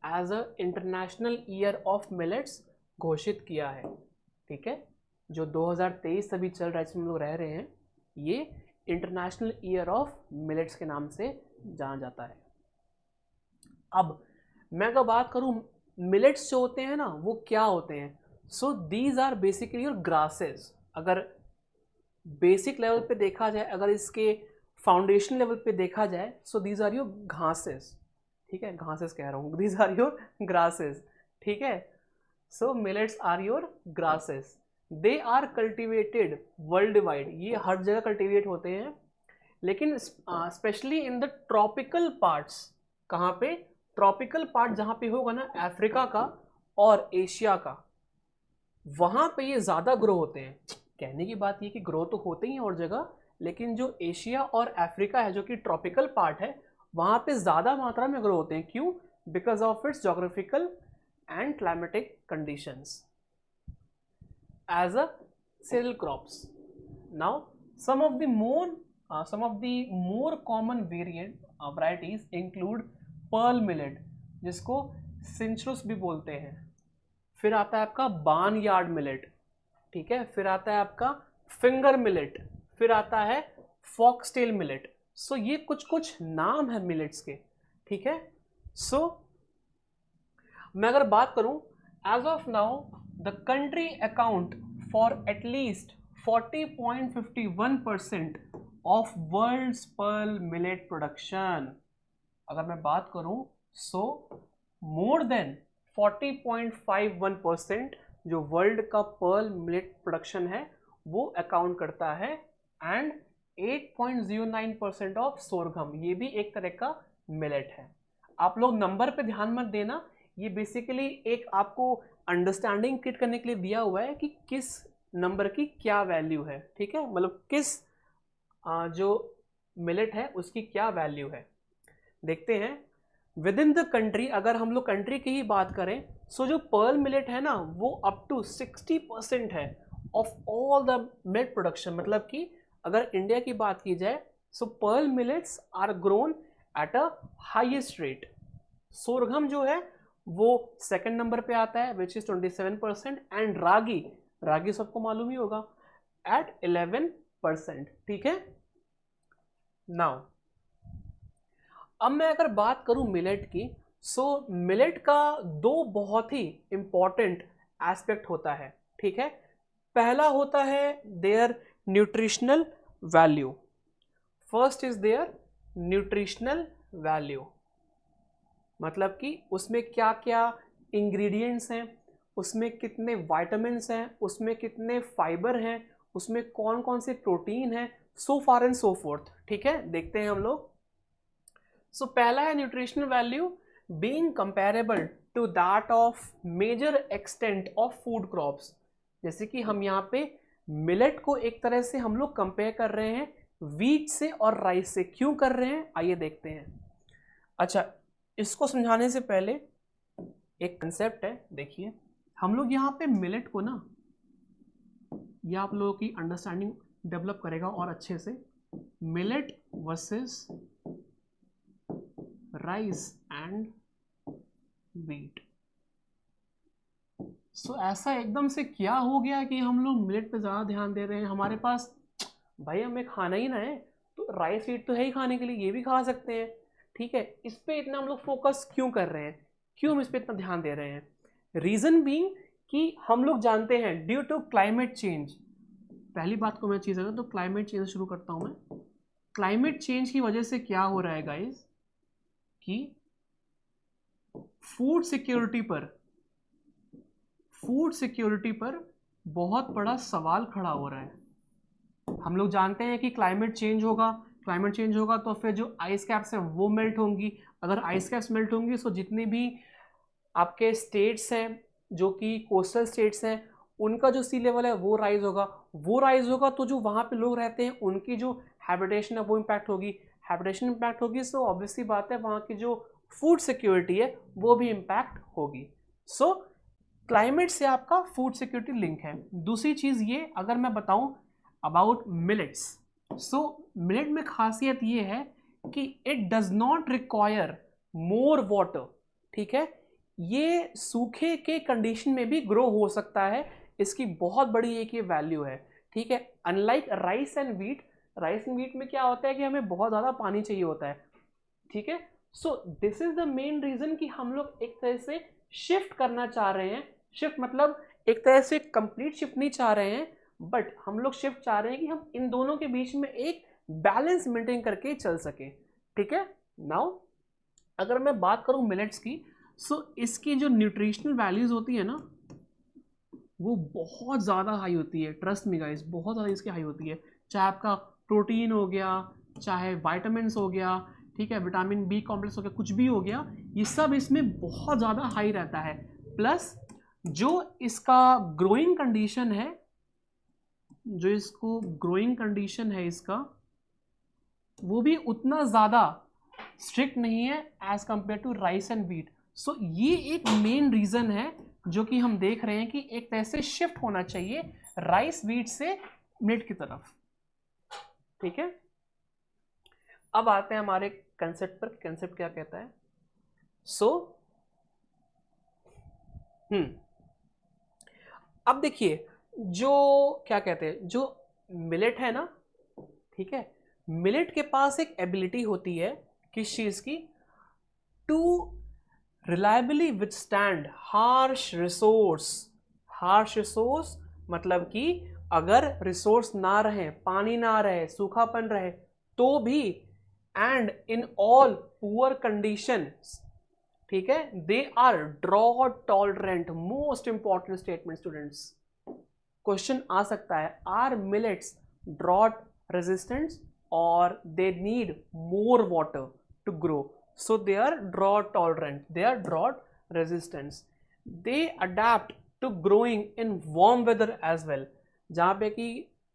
as a international year of millets घोषित किया है। ठीक है। जो 2023 अभी चल रहा है, जिसमें हम लोग रह रहे हैं, ये इंटरनेशनल ईयर ऑफ मिलेट्स के नाम से जाना जाता है। अब मैं अगर बात करूं मिलेट्स जो होते हैं ना वो क्या होते हैं, so these are basically your grasses. अगर बेसिक लेवल पे देखा जाए, अगर इसके फाउंडेशन लेवल पे देखा जाए, सो दीज आर योर घासेस। ठीक है, घासेस कह रहा हूँ, दीज आर योर ग्रासेस। ठीक है। So millets are your grasses, they are cultivated worldwide. ये हर जगह कल्टिवेट होते हैं, लेकिन specially in the tropical parts. कहाँ पे? ट्रॉपिकल पार्ट जहाँ पे होगा ना, अफ्रीका का और एशिया का, वहाँ पे ये ज़्यादा ग्रो होते हैं। कहने की बात ये कि ग्रो तो होते ही हैं और जगह, लेकिन जो एशिया और अफ्रीका है जो कि ट्रॉपिकल पार्ट है, वहाँ पे ज़्यादा मात्रा में ग्रो होते हैं। क्यों? Because of its geographical and climatic conditions as a cereal crops. Now Some of the more common variant varieties include pearl millet, जिसको सिंचरुस भी बोलते हैं। फिर आता है आपका बार्न यार्ड मिलेट, ठीक है। फिर आता है आपका फिंगर मिलेट, फिर आता है फॉक्सटेल मिलेट। सो ये कुछ कुछ नाम है मिलेट्स के, ठीक है। सो मैं अगर बात करूं, as of now the country account for at least 40.51% of world's pearl millet production. अगर मैं बात करूं, सो मोर देन 40.51% जो वर्ल्ड का पर्ल मिलेट प्रोडक्शन है वो अकाउंट करता है। एंड 8.09% ऑफ सोरघम, ये भी एक तरह का मिलेट है। आप लोग नंबर पे ध्यान मत देना, ये बेसिकली एक आपको अंडरस्टैंडिंग क्रिएट करने के लिए दिया हुआ है कि किस नंबर की क्या वैल्यू है, ठीक है। मतलब किस जो मिलेट है उसकी क्या वैल्यू है। देखते हैं विद इन द कंट्री, अगर हम लोग कंट्री की ही बात करें, सो जो पर्ल मिलेट है ना वो अप टू 60% है of all the millet production. मतलब कि अगर इंडिया की बात की जाए, so pearl millets are grown at a highest rate. Sorghum जो है वो सेकंड नंबर पे आता है विच इज 27%। एंड रागी सबको मालूम ही होगा एट 11%, ठीक है। नाउ अब मैं अगर बात करूं मिलेट की, सो मिलेट का दो बहुत ही इंपॉर्टेंट एस्पेक्ट होता है, ठीक है। पहला होता है their nutritional value. First is their nutritional value, मतलब कि उसमें क्या क्या इंग्रेडिएंट्स हैं, उसमें कितने विटामिन्स हैं, उसमें कितने फाइबर हैं, उसमें कौन कौन से प्रोटीन हैं, सो फार एंड सो फोर्थ, ठीक है। देखते हैं हम लोग। सो पहला है nutritional value being comparable to that of major extent of food crops. जैसे कि हम यहाँ पे मिलेट को एक तरह से हम लोग कंपेयर कर रहे हैं वीट से और राइस से। क्यों कर रहे हैं आइए देखते हैं। अच्छा, इसको समझाने से पहले एक कंसेप्ट है, देखिए हम लोग यहाँ पे मिलेट को ना, ये आप लोगों की अंडरस्टैंडिंग डेवलप करेगा और अच्छे से, millet versus rice and wheat. So ऐसा एकदम से क्या हो गया कि हम लोग मिलेट पे ज़्यादा ध्यान दे रहे हैं। हमारे पास भाई हमें खाना ही ना है तो राइस व्हीट तो है ही खाने के लिए, ये भी खा सकते हैं, ठीक है। इस पे इतना हम लोग फोकस क्यों कर रहे हैं, क्यों हम इस पे इतना ध्यान दे रहे हैं? रीज़न बीइंग कि हम लोग जानते हैं ड्यू टू क्लाइमेट चेंज। पहली बात को मैं चीज़ है तो क्लाइमेट चेंज शुरू करता हूँ मैं। क्लाइमेट चेंज की वजह से क्या हो रहा है गाइस कि फूड सिक्योरिटी पर बहुत बड़ा सवाल खड़ा हो रहा है। हम लोग जानते हैं कि क्लाइमेट चेंज होगा तो फिर जो आइस कैप्स हैं वो मेल्ट होंगी। अगर आइस कैप्स मेल्ट होंगी तो जितने भी आपके स्टेट्स हैं जो कि कोस्टल स्टेट्स हैं उनका जो सी लेवल है वो राइज होगा तो जो वहाँ पे लोग रहते हैं उनकी जो हैबिटेशन है वो इम्पैक्ट होगी। सो ऑब्वियसली बात है वहाँ की जो फूड सिक्योरिटी है वो भी इम्पैक्ट होगी। सो क्लाइमेट से आपका फूड सिक्योरिटी लिंक है। दूसरी चीज़ ये अगर मैं बताऊं अबाउट मिलेट्स, सो मिलेट में खासियत ये है कि it does not require more water, ठीक है। ये सूखे के कंडीशन में भी ग्रो हो सकता है, इसकी बहुत बड़ी एक ये वैल्यू है, ठीक है। अनलाइक राइस एंड वीट में क्या होता है कि हमें बहुत ज़्यादा पानी चाहिए होता है, ठीक है। So this is the main reason कि हम लोग एक तरह से शिफ्ट करना चाह रहे हैं। शिफ्ट मतलब एक तरह से कंप्लीट शिफ्ट नहीं चाह रहे हैं, बट हम लोग शिफ्ट चाह रहे हैं कि हम इन दोनों के बीच में एक बैलेंस मेंटेन करके चल सके, ठीक है। नाउ अगर मैं बात करूं मिलेट्स की, सो इसकी जो न्यूट्रिशनल वैल्यूज होती है ना वो बहुत ज़्यादा हाई होती है। ट्रस्ट मी गाइस, बहुत ज़्यादा इसकी हाई होती है। चाहे आपका प्रोटीन हो गया, चाहे वाइटामिन हो गया, ठीक है, विटामिन बी कॉम्प्लेक्स हो गया, कुछ भी हो गया, ये सब इसमें बहुत ज़्यादा हाई रहता है। प्लस जो इसका ग्रोइंग कंडीशन है, इसका वो भी उतना ज़्यादा स्ट्रिक्ट नहीं है as compare to rice and wheat. So ये एक मेन रीज़न है जो कि हम देख रहे हैं कि एक तरह से शिफ्ट होना चाहिए राइस व्हीट से मिलेट की तरफ। ठीक है, अब आते हैं हमारे कंसेप्ट पर। कंसेप्ट क्या कहता है? अब देखिए, जो क्या कहते हैं, जो मिलेट है ना, ठीक है, मिलेट के पास एक एबिलिटी होती है किस चीज की? To reliably withstand harsh resource. Harsh resource मतलब कि अगर रिसोर्स ना रहे, पानी ना रहे, सूखापन रहे, तो भी, and in all poor condition, ठीक है, they are drought tolerant. Most important statement students, question आ सकता है, आर मिलेट्स ड्रॉट रेजिस्टेंट और they need more water to grow? So they are drought tolerant, they are drought resistance, they adapt to growing in warm weather as well। जहाँ पे कि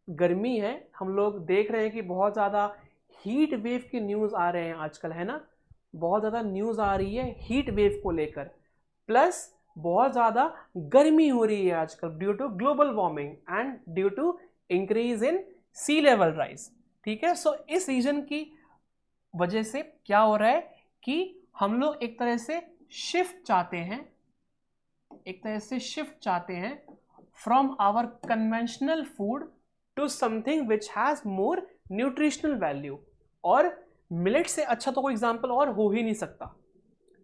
गर्मी है, हम लोग देख रहे हैं कि बहुत ज़्यादा हीट वेव की न्यूज़ आ रहे हैं आजकल, है ना, बहुत ज़्यादा न्यूज़ आ रही है हीट वेव को लेकर, प्लस बहुत ज़्यादा गर्मी हो रही है आजकल due to global warming and due to increase in sea level rise. ठीक है, सो इस रीजन की वजह से क्या हो रहा है कि हम लोग एक तरह से शिफ्ट चाहते हैं, एक तरह से शिफ्ट चाहते हैं from our conventional food to something which has more nutritional value. और मिलेट से अच्छा तो कोई एग्जांपल और हो ही नहीं सकता।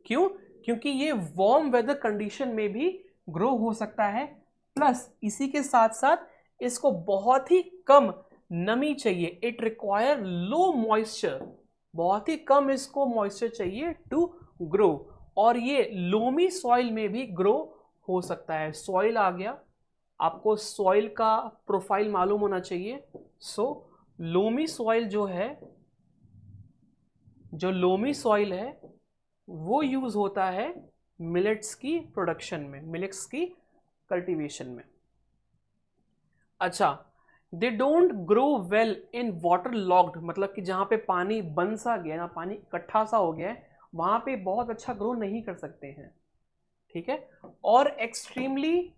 क्यों? क्योंकि ये वार्म वेदर कंडीशन में भी ग्रो हो सकता है, प्लस इसी के साथ साथ इसको बहुत ही कम नमी चाहिए, इट रिक्वायर लो मॉइस्चर, बहुत ही कम इसको मॉइस्चर चाहिए टू ग्रो, और ये लोमी सॉइल में भी ग्रो हो सकता है। सॉइल आ गया, आपको सॉइल का प्रोफाइल मालूम होना चाहिए। सो लोमी सॉइल जो है, जो लोमी सॉइल है वो यूज होता है मिलेट्स की प्रोडक्शन में, मिलेट्स की कल्टीवेशन में। अच्छा, they don't grow well in water locked, मतलब कि जहां पे पानी बन सा गया ना, पानी इकट्ठा सा हो गया है, वहां पे बहुत अच्छा ग्रो नहीं कर सकते हैं। ठीक है, और एक्सट्रीमली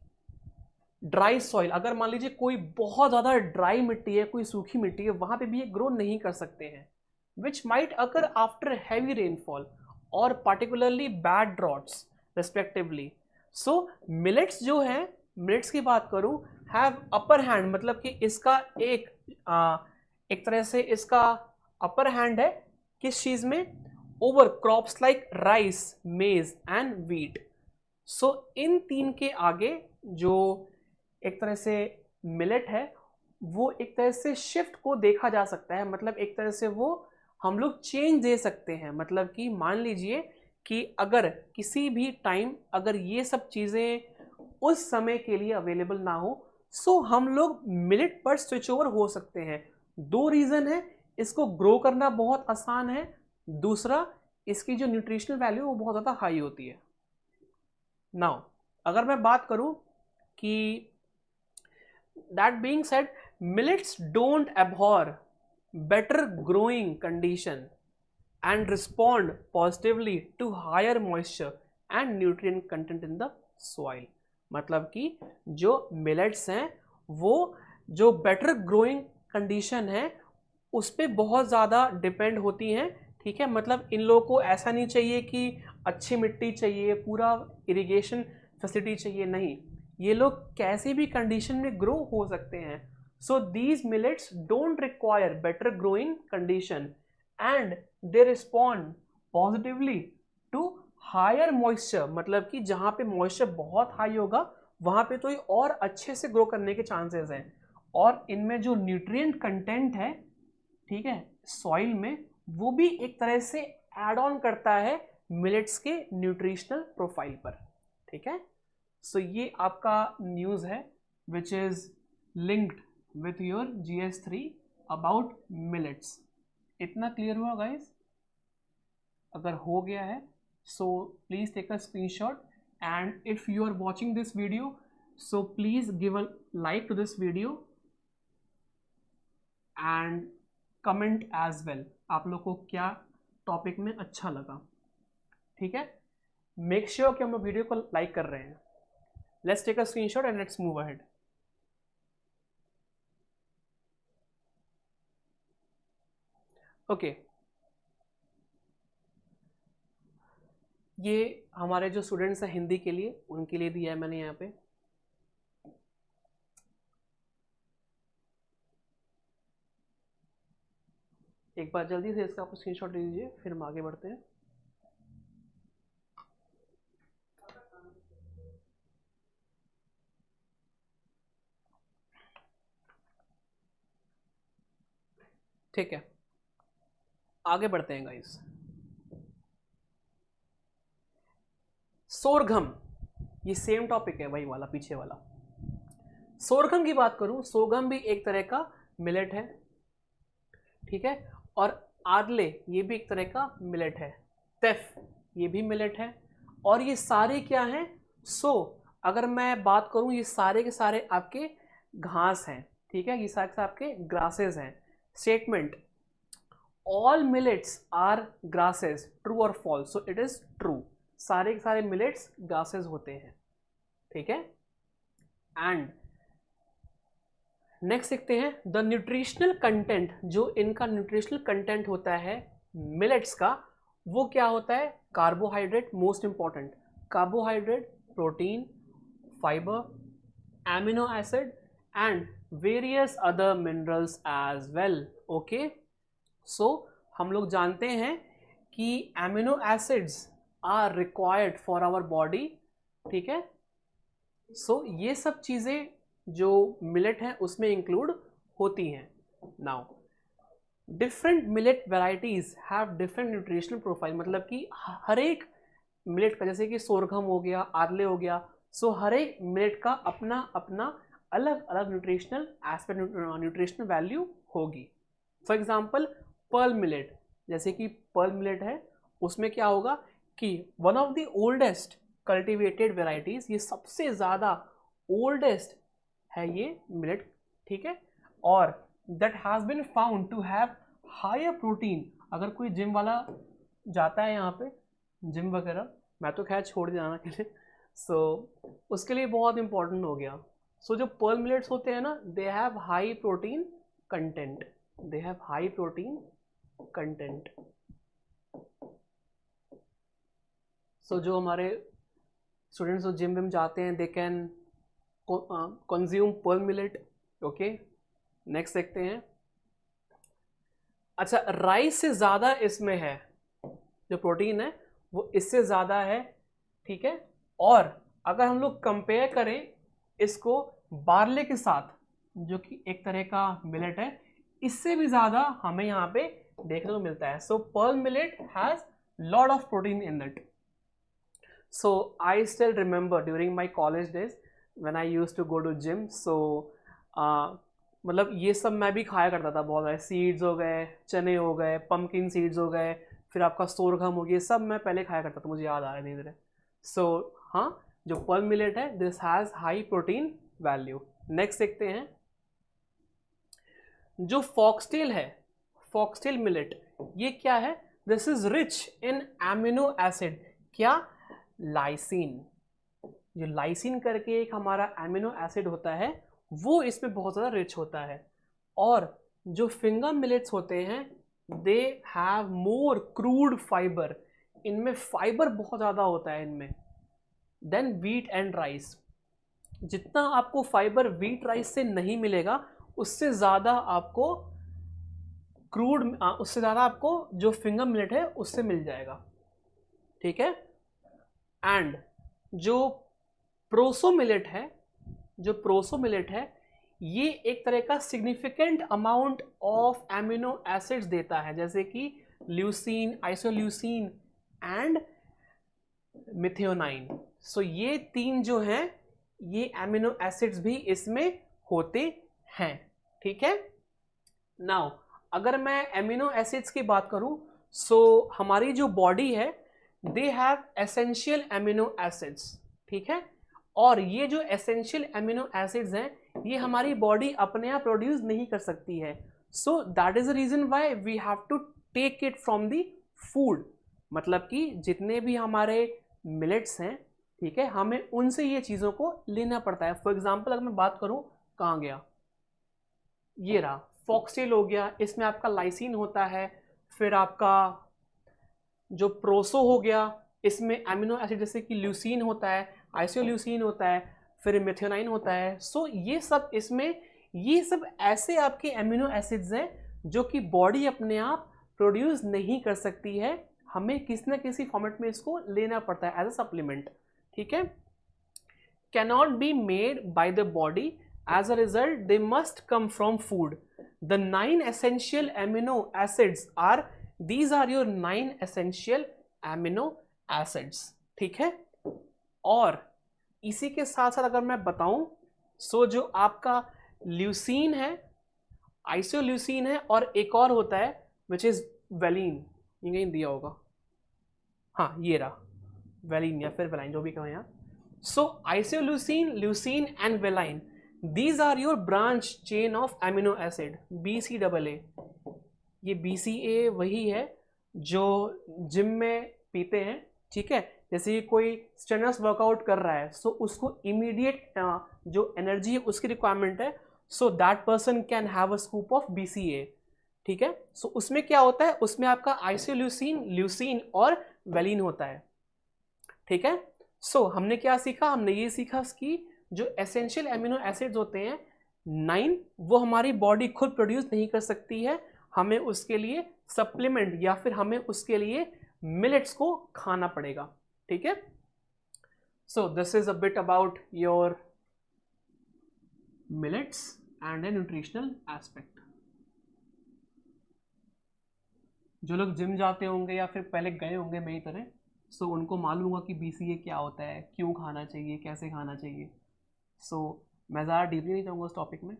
ड्राई सॉइल, अगर मान लीजिए कोई बहुत ज्यादा ड्राई मिट्टी है, कोई सूखी मिट्टी है, वहां पे भी ये ग्रो नहीं कर सकते हैं, which might occur after heavy rainfall और पार्टिकुलरली बैड ड्रॉट्स रेस्पेक्टिवली। सो मिलेट्स जो है, मिलेट्स की बात करूं, हैव अपर हैंड, मतलब कि इसका एक तरह से इसका अपर हैंड है किस चीज में? ओवर क्रॉप्स लाइक राइस, मेज एंड व्हीट। सो इन तीन के आगे जो एक तरह से मिलेट है, वो एक तरह से शिफ्ट को देखा जा सकता है, मतलब एक तरह से वो हम लोग चेंज दे सकते हैं। मतलब कि मान लीजिए कि अगर किसी भी टाइम अगर ये सब चीज़ें उस समय के लिए अवेलेबल ना हो, सो हम लोग मिलेट पर स्विच ओवर हो सकते हैं। दो रीज़न है, इसको ग्रो करना बहुत आसान है, दूसरा इसकी जो न्यूट्रिशनल वैल्यू वो बहुत ज़्यादा हाई होती है। नाउ अगर मैं बात करूं कि that being said, millets don't abhor better growing condition and respond positively to higher moisture and nutrient content in the soil। मतलब कि जो मिलेट्स हैं वो जो बेटर ग्रोइंग कंडीशन है उस पर बहुत ज़्यादा डिपेंड होती हैं। ठीक है, मतलब इन लोगों को ऐसा नहीं चाहिए कि अच्छी मिट्टी चाहिए, पूरा इरिगेशन फैसिलिटी चाहिए, नहीं, ये लोग कैसे भी कंडीशन में ग्रो हो सकते हैं। So these millets don't require better growing condition and they respond positively to higher moisture, मतलब कि जहां पे मॉइस्चर बहुत हाई होगा वहां पे तो ये और अच्छे से ग्रो करने के चांसेस हैं। और इनमें जो न्यूट्रिएंट कंटेंट है, ठीक है, सॉइल में, वो भी एक तरह से एड ऑन करता है मिलेट्स के न्यूट्रिशनल प्रोफाइल पर। ठीक है, सो ये आपका न्यूज़ है which is linked with your GS3 about millets. इतना क्लियर हुआ गाइज? अगर हो गया है so please take a screenshot, and if you are watching this video so please give a like to this video and comment as well, आप लोग को क्या टॉपिक में अच्छा लगा। ठीक है, मेक श्योर कि हम लोग वीडियो को लाइक कर रहे हैं। Let's take a screenshot and let's move ahead. Okay, ये हमारे जो स्टूडेंट्स हैं हिंदी के लिए, उनके लिए दिया है मैंने यहाँ पे। एक बार जल्दी से इसका आप स्क्रीनशॉट ले लीजिए, फिर हम आगे बढ़ते हैं। ठीक है, आगे बढ़ते हैं गाइस। सोरघम, ये सेम टॉपिक है वही वाला, पीछे वाला। सोरघम की बात करूं, सोरघम भी एक तरह का मिलेट है, ठीक है। और आदले, ये भी एक तरह का मिलेट है। तेफ, ये भी मिलेट है। और ये सारे क्या हैं? अगर मैं बात करूं, ये सारे के सारे आपके घास हैं, ठीक है, ये सारे के सारे आपके ग्रासेस हैं। Statement, all millets are grasses, true और false? So it is true, सारे के सारे मिलेट्स ग्रासेस होते हैं, ठीक है। एंड नेक्स्ट देखते हैं, द न्यूट्रिशनल कंटेंट, जो इनका न्यूट्रिशनल कंटेंट होता है मिलेट्स का, वो क्या होता है? Carbohydrate, most important, carbohydrate, protein, fibre, amino acid and various other minerals as well. Okay, so हम लोग जानते हैं कि amino acids are required for our body, ठीक है। सो ये सब चीज़ें जो मिलेट है उसमें इंक्लूड होती हैं। Now different millet varieties have different nutritional profile, मतलब कि हर एक मिलेट का, जैसे कि सोरघम हो गया, आदले हो गया, सो हर एक मिलेट का अपना अपना अलग अलग न्यूट्रिशनल एस्पेक्ट, न्यूट्रिशनल वैल्यू होगी। फॉर एग्जांपल पर्ल मिलेट, जैसे कि पर्ल मिलेट है, उसमें क्या होगा कि one of the oldest cultivated varieties, ये सबसे ज़्यादा ओल्डेस्ट है ये मिलेट, ठीक है। और that has been found to have higher protein. अगर कोई जिम वाला जाता है यहाँ पे, जिम वगैरह, मैं तो खैर छोड़ जाना के लिए, सो उसके लिए बहुत इंपॉर्टेंट हो गया। सो जो पर्ल मिलेट्स होते हैं ना, they have high protein content, they have high protein content. So जो हमारे स्टूडेंट्स जो जिम विम जाते हैं, they can consume pearl millet. Okay, next देखते हैं। अच्छा, राइस से ज़्यादा इसमें है, जो प्रोटीन है वो इससे ज़्यादा है, ठीक है। और अगर हम लोग कंपेयर करें इसको बार्ले के साथ, जो कि एक तरह का मिलेट है, इससे भी ज़्यादा हमें यहाँ पे देखने को मिलता है। So pearl millet has lot of protein in it. So I still remember during my college days when I used to go to gym, so मतलब ये सब मैं भी खाया करता था बहुत सारे। सीड्स हो गए, चने हो गए, पम्पकिन सीड्स हो गए, फिर आपका सोरघम हो गया, सब मैं पहले खाया करता था, मुझे याद आ रहा है धीरे धीरे। सो हाँ, जो पर्ल मिलेट है, this has high protein value. Next देखते हैं, जो फॉक्सटेल है, फॉक्सटेल मिलेट, ये क्या है? This is rich in amino acid. क्या? लाइसिन। जो लाइसिन करके एक हमारा एमिनो एसिड होता है, वो इसमें बहुत ज़्यादा रिच होता है। और जो फिंगर मिलेट्स होते हैं, they have more crude fibre, इनमें फाइबर बहुत ज़्यादा होता है इनमें, देन व्हीट एंड राइस। जितना आपको फाइबर व्हीट राइस से नहीं मिलेगा, उससे ज़्यादा आपको क्रूड, उससे ज़्यादा आपको जो फिंगर मिलेट है उससे मिल जाएगा, ठीक है। एंड जो प्रोसो मिलेट है, जो प्रोसो मिलेट है, ये एक तरह का significant amount of amino acids देता है, जैसे कि ल्यूसीन, आइसोल्यूसीन एंड मिथियोनाइन। सो ये तीन जो हैं, ये एमिनो एसिड्स भी इसमें होते हैं, ठीक है। नाउ अगर मैं एमिनो एसिड्स की बात करूं, सो हमारी जो बॉडी है, they have essential amino acids, ठीक है। और ये जो एसेंशियल एमिनो एसिड्स हैं, ये हमारी बॉडी अपने आप प्रोड्यूस नहीं कर सकती है। So that is the reason why we have to take it from the food. मतलब कि जितने भी हमारे मिलेट्स हैं, ठीक है, हमें उनसे ये चीज़ों को लेना पड़ता है। फॉर एग्जाम्पल अगर मैं बात करूँ, कहाँ गया, ये रहा फॉक्सटेल हो गया, इसमें आपका लाइसिन होता है, फिर आपका जो प्रोसो हो गया, इसमें एमिनो एसिड जैसे कि ल्यूसीन होता है, आइसोल्यूसीन होता है, फिर मेथियोनाइन होता है। सो ये सब इसमें, ये सब ऐसे आपके एमिनो एसिड्स हैं जो कि बॉडी अपने आप प्रोड्यूस नहीं कर सकती है, हमें किसी ना किसी फॉर्मेट में इसको लेना पड़ता है एज अ सप्लीमेंट, ठीक है। Cannot be made by the body, as a result they must come from food. The 9 essential amino acids are, these are your 9 essential amino acids, ठीक है। और इसी के साथ साथ अगर मैं बताऊं, सो जो आपका ल्यूसीन है, आइसोल्यूसीन है, और एक और होता है विच इज वेलिन, ये कहीं दिया होगा, हाँ ये रहा वेलिन या फिर वेलाइन, जो भी कहें यहाँ। So isoleucine, leucine and valine, these are your branch chain of amino acid, BCAA। ये BCAA वही है जो जिम में पीते हैं, ठीक है। जैसे कोई स्ट्रेनर्स वर्कआउट कर रहा है, सो उसको इमीडिएट जो एनर्जी है उसकी रिक्वायरमेंट है, so that person can have a scoop of BCAA, ठीक है। सो उसमें क्या होता है, उसमें आपका आइसोल्यूसीन, ल्यूसीन और वेलिन होता है, ठीक है। सो हमने क्या सीखा, हमने ये सीखा कि जो एसेंशियल एमिनो एसिड्स होते हैं 9, वो हमारी बॉडी खुद प्रोड्यूस नहीं कर सकती है, हमें उसके लिए सप्लीमेंट या फिर हमें उसके लिए मिलेट्स को खाना पड़ेगा, ठीक है। So this is a bit about your millets and A nutritional aspect. जो लोग जिम जाते होंगे या फिर पहले गए होंगे मेरी तरह, सो उनको मालूम होगा कि BCAA क्या होता है, क्यों खाना चाहिए, कैसे खाना चाहिए। सो मैं ज़्यादा डीपली नहीं जाऊँगा उस टॉपिक में,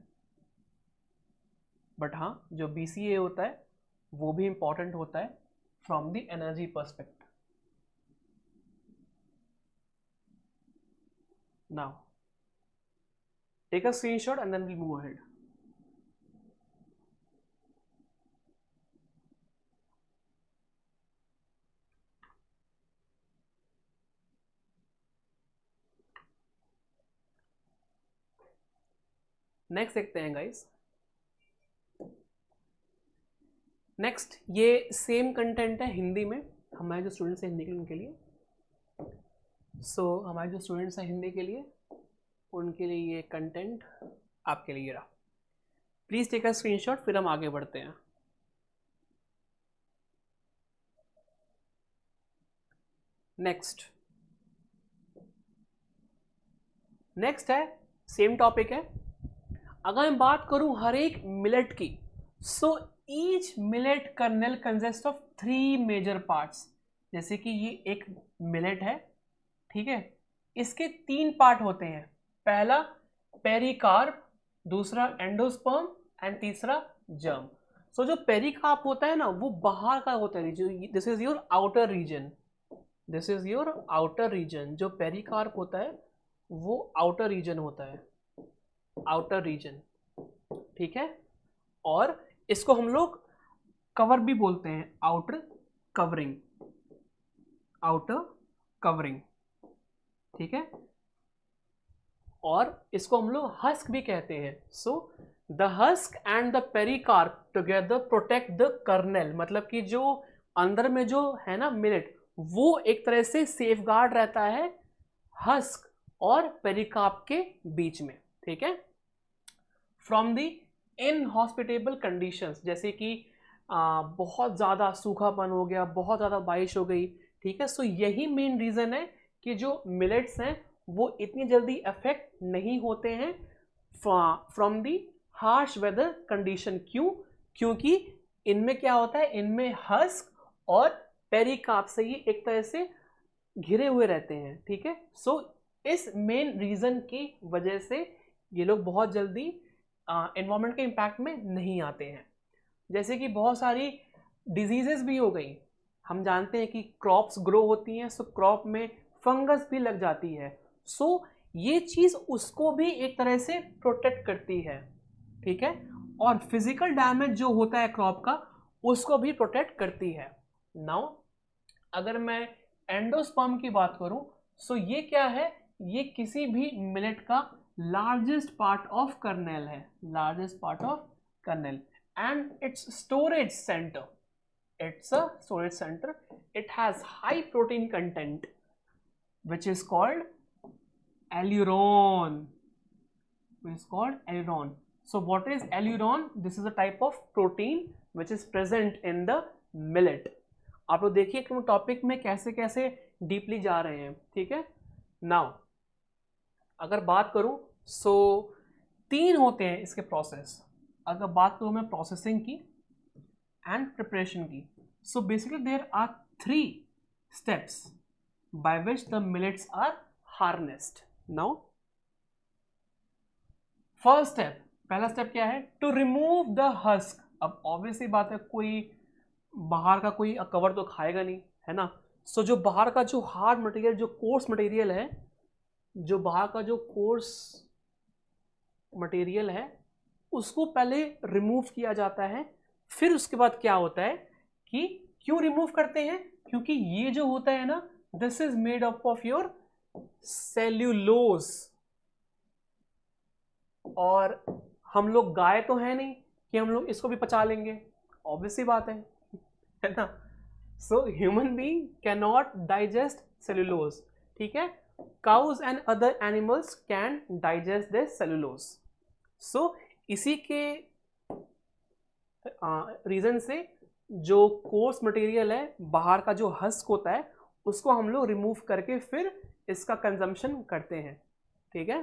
बट हाँ जो BCAA होता है वो भी इंपॉर्टेंट होता है from the energy perspective. Now take a screenshot and then we move ahead. Next देखते हैं गाइस। नेक्स्ट ये सेम कंटेंट है हिंदी में, हमारे जो स्टूडेंट्स हैं हिंदी के उनके लिए। सो हमारे जो स्टूडेंट्स हैं हिंदी के लिए, उनके लिए ये कंटेंट आपके लिए रहा। प्लीज़ टेक अ स्क्रीनशॉट, फिर हम आगे बढ़ते हैं। नेक्स्ट है, सेम टॉपिक है। अगर मैं बात करूं हर एक मिलेट की, so each millet kernel consist of 3 major parts. जैसे कि ये एक मिलेट है, ठीक है, इसके 3 पार्ट होते हैं। पहला पेरिकार्प, दूसरा एंडोस्पर्म एंड तीसरा जर्म। सो जो पेरिकार्प होता है ना, वो बाहर का होता है, this is your outer region, this is your outer region. जो पेरिकार्प होता है वो आउटर रीजन होता है, आउटर रीजन, ठीक है। और इसको हम लोग कवर भी बोलते हैं, आउटर कवरिंग, आउटर कवरिंग, ठीक है। और इसको हम लोग हस्क भी कहते हैं। So the husk and the pericarp together protect the kernel, मतलब कि जो अंदर में जो है ना मिलेट, वो एक तरह से सेफगार्ड रहता है हस्क और पेरिकार्प के बीच में, ठीक है। फ्रॉम द इनहॉस्पिटेबल कंडीशंस, जैसे कि बहुत ज़्यादा सूखापन हो गया, बहुत ज़्यादा बारिश हो गई, ठीक है। सो यही मेन रीज़न है कि जो मिलेट्स हैं वो इतनी जल्दी अफेक्ट नहीं होते हैं from the harsh weather condition. क्यों? क्योंकि इनमें क्या होता है, इनमें हस्क और पेरिकार्प से ही एक तरह से घिरे हुए रहते हैं, ठीक है। सो इस मेन रीज़न की वजह से ये लोग बहुत जल्दी एनवायरनमेंट के इम्पैक्ट में नहीं आते हैं। जैसे कि बहुत सारी डिजीजेस भी हो गई, हम जानते हैं कि क्रॉप्स ग्रो होती हैं, सो क्रॉप में फंगस भी लग जाती है। सो ये चीज़ उसको भी एक तरह से प्रोटेक्ट करती है, ठीक है। और फिजिकल डैमेज जो होता है क्रॉप का, उसको भी प्रोटेक्ट करती है। नाउ अगर मैं एंडोस्पर्म की बात करूं, सो ये क्या है, ये किसी भी मिलेट का लार्जेस्ट पार्ट ऑफ कर्नेल है, largest part of kernel and it's storage centre, it's a storage center. It has high protein content which is called aleuron. So what is aleuron? This is a type of protein which is present in the millet. आप लोग देखिए कि topic में कैसे कैसे deeply जा रहे हैं, ठीक है। नाउ अगर बात करूं सो 3 होते हैं इसके प्रोसेस। अगर बात करूं मैं प्रोसेसिंग की एंड प्रिपरेशन की, so basically there are 3 steps by which the millets are harnessed. Now first step, पहला स्टेप क्या है? To remove the husk. अब ऑब्वियसली बात है, कोई बाहर का कोई कवर तो खाएगा नहीं, है ना। सो जो बाहर का जो हार्ड मटेरियल, जो कोर्स मटेरियल है, जो बाहर का जो कोर्स मटेरियल है उसको पहले रिमूव किया जाता है। फिर उसके बाद क्या होता है कि क्यों रिमूव करते हैं? क्योंकि ये जो होता है ना, this is made up of your cellulose. और हम लोग गाय तो है नहीं कि हम लोग इसको भी पचा लेंगे, ऑब्वियसली बात है ना। So human being can not digest cellulose, ठीक है। Cows and other animals can digest this cellulose. So इसी के रीजन से जो कोर्स मटेरियल है, बाहर का जो हस्क होता है, उसको हम लोग रिमूव करके फिर इसका कंजम्पशन करते हैं, ठीक है।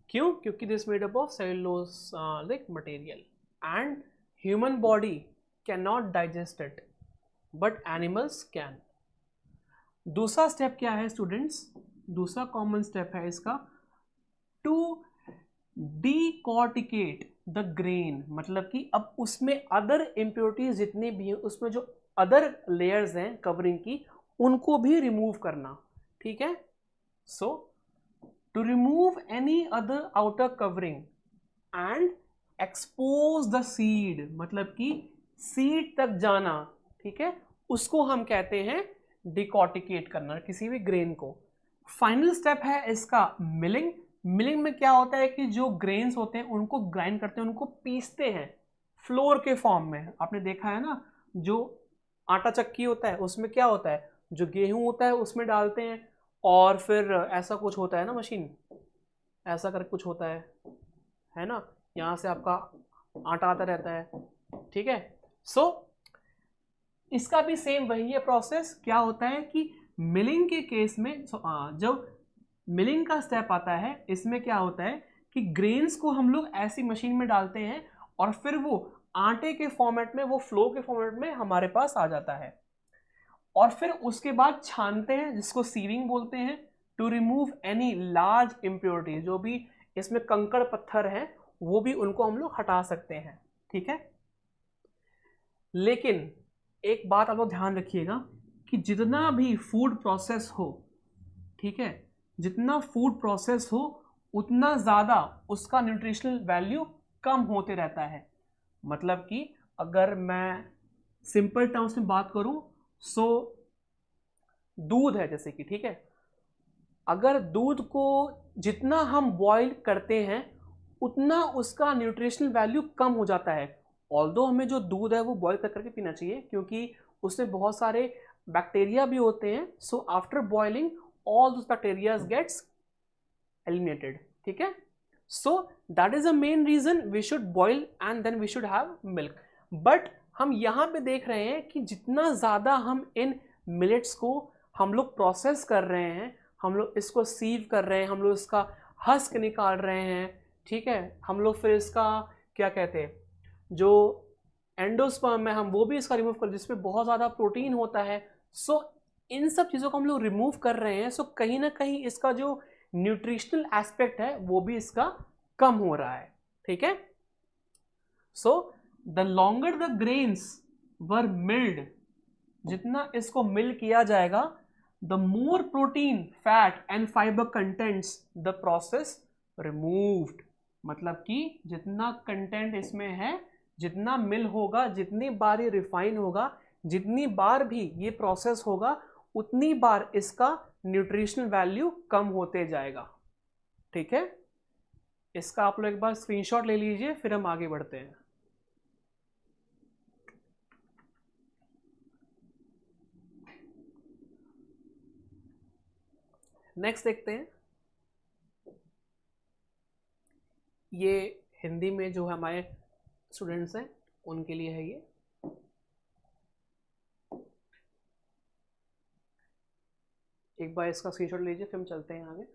क्यों? क्योंकि this made up of cellulose like material and human body can not digest it but animals can. दूसरा स्टेप क्या है स्टूडेंट्स? दूसरा कॉमन स्टेप है इसका, टू डीकॉर्टिकेट द ग्रेन। मतलब कि अब उसमें अदर इम्प्योरिटीज जितनी भी हैं, उसमें जो अदर लेयर्स हैं कवरिंग की, उनको भी रिमूव करना, ठीक है। So to remove any other outer covering and expose the seed, मतलब कि सीड तक जाना, ठीक है, उसको हम कहते हैं डिकॉर्टिकेट करना किसी भी ग्रेन को। फाइनल स्टेप है इसका मिलिंग। मिलिंग में क्या होता है कि जो ग्रेन्स होते हैं उनको ग्राइंड करते हैं, उनको पीसते हैं फ्लोर के फॉर्म में। आपने देखा है ना, जो आटा चक्की होता है उसमें क्या होता है, जो गेहूं होता है उसमें डालते हैं, और फिर ऐसा कुछ होता है ना, मशीन ऐसा करके कुछ होता है ना, यहाँ से आपका आटा आता रहता है, ठीक है। सो इसका भी सेम वही है प्रोसेस। क्या होता है कि मिलिंग के केस में जब मिलिंग का स्टेप आता है, इसमें क्या होता है कि ग्रेन्स को हम लोग ऐसी मशीन में डालते हैं और फिर वो आटे के फॉर्मेट में, वो फ्लो के फॉर्मेट में हमारे पास आ जाता है, और फिर उसके बाद छानते हैं, जिसको सीविंग बोलते हैं, to remove any large impurity. जो भी इसमें कंकड़ पत्थर हैं वो भी उनको हम लोग हटा सकते हैं, ठीक है। लेकिन एक बात आप लोग ध्यान रखिएगा कि जितना भी फूड प्रोसेस हो, ठीक है, जितना फूड प्रोसेस हो उतना ज़्यादा उसका न्यूट्रिशनल वैल्यू कम होते रहता है। मतलब कि अगर मैं सिंपल टर्म्स में बात करूं, सो दूध है जैसे कि, ठीक है, अगर दूध को जितना हम बॉईल करते हैं उतना उसका न्यूट्रिशनल वैल्यू कम हो जाता है। ऑल्दो हमें जो दूध है वो बॉईल करके पीना चाहिए, क्योंकि उसमें बहुत सारे बैक्टीरिया भी होते हैं। So after boiling all those bacteria gets eliminated, ठीक है। So that is the main reason we should boil and then we should have milk. But हम यहाँ पे देख रहे हैं कि जितना ज़्यादा हम इन मिलेट्स को हम लोग प्रोसेस कर रहे हैं, हम लोग इसको सीव कर रहे हैं, हम लोग इसका हस्क निकाल रहे हैं, ठीक है, हम लोग फिर इसका क्या कहते हैं, जो एंडोस्पर्म है हम वो भी इसका रिमूव कर, जिसमें बहुत ज़्यादा प्रोटीन होता है। सो इन सब चीज़ों को हम लोग रिमूव कर रहे हैं। सो कहीं ना कहीं इसका जो न्यूट्रिशनल एस्पेक्ट है वो भी इसका कम हो रहा है, ठीक है। So the longer the grains were milled, जितना इसको मिल किया जाएगा, the more protein, fat and fibre contents the process removed. मतलब कि जितना कंटेंट इसमें है, जितना मिल होगा, जितनी बार ये रिफाइन होगा, जितनी बार भी ये प्रोसेस होगा, उतनी बार इसका न्यूट्रिशनल वैल्यू कम होते जाएगा, ठीक है। इसका आप लोग एक बार स्क्रीनशॉट ले लीजिए, फिर हम आगे बढ़ते हैं। नेक्स्ट देखते हैं, ये हिंदी में जो हमारे स्टूडेंट्स हैं उनके लिए है ये। एक बार इसका स्क्रीनशॉट लीजिए, फिर हम चलते हैं आगे।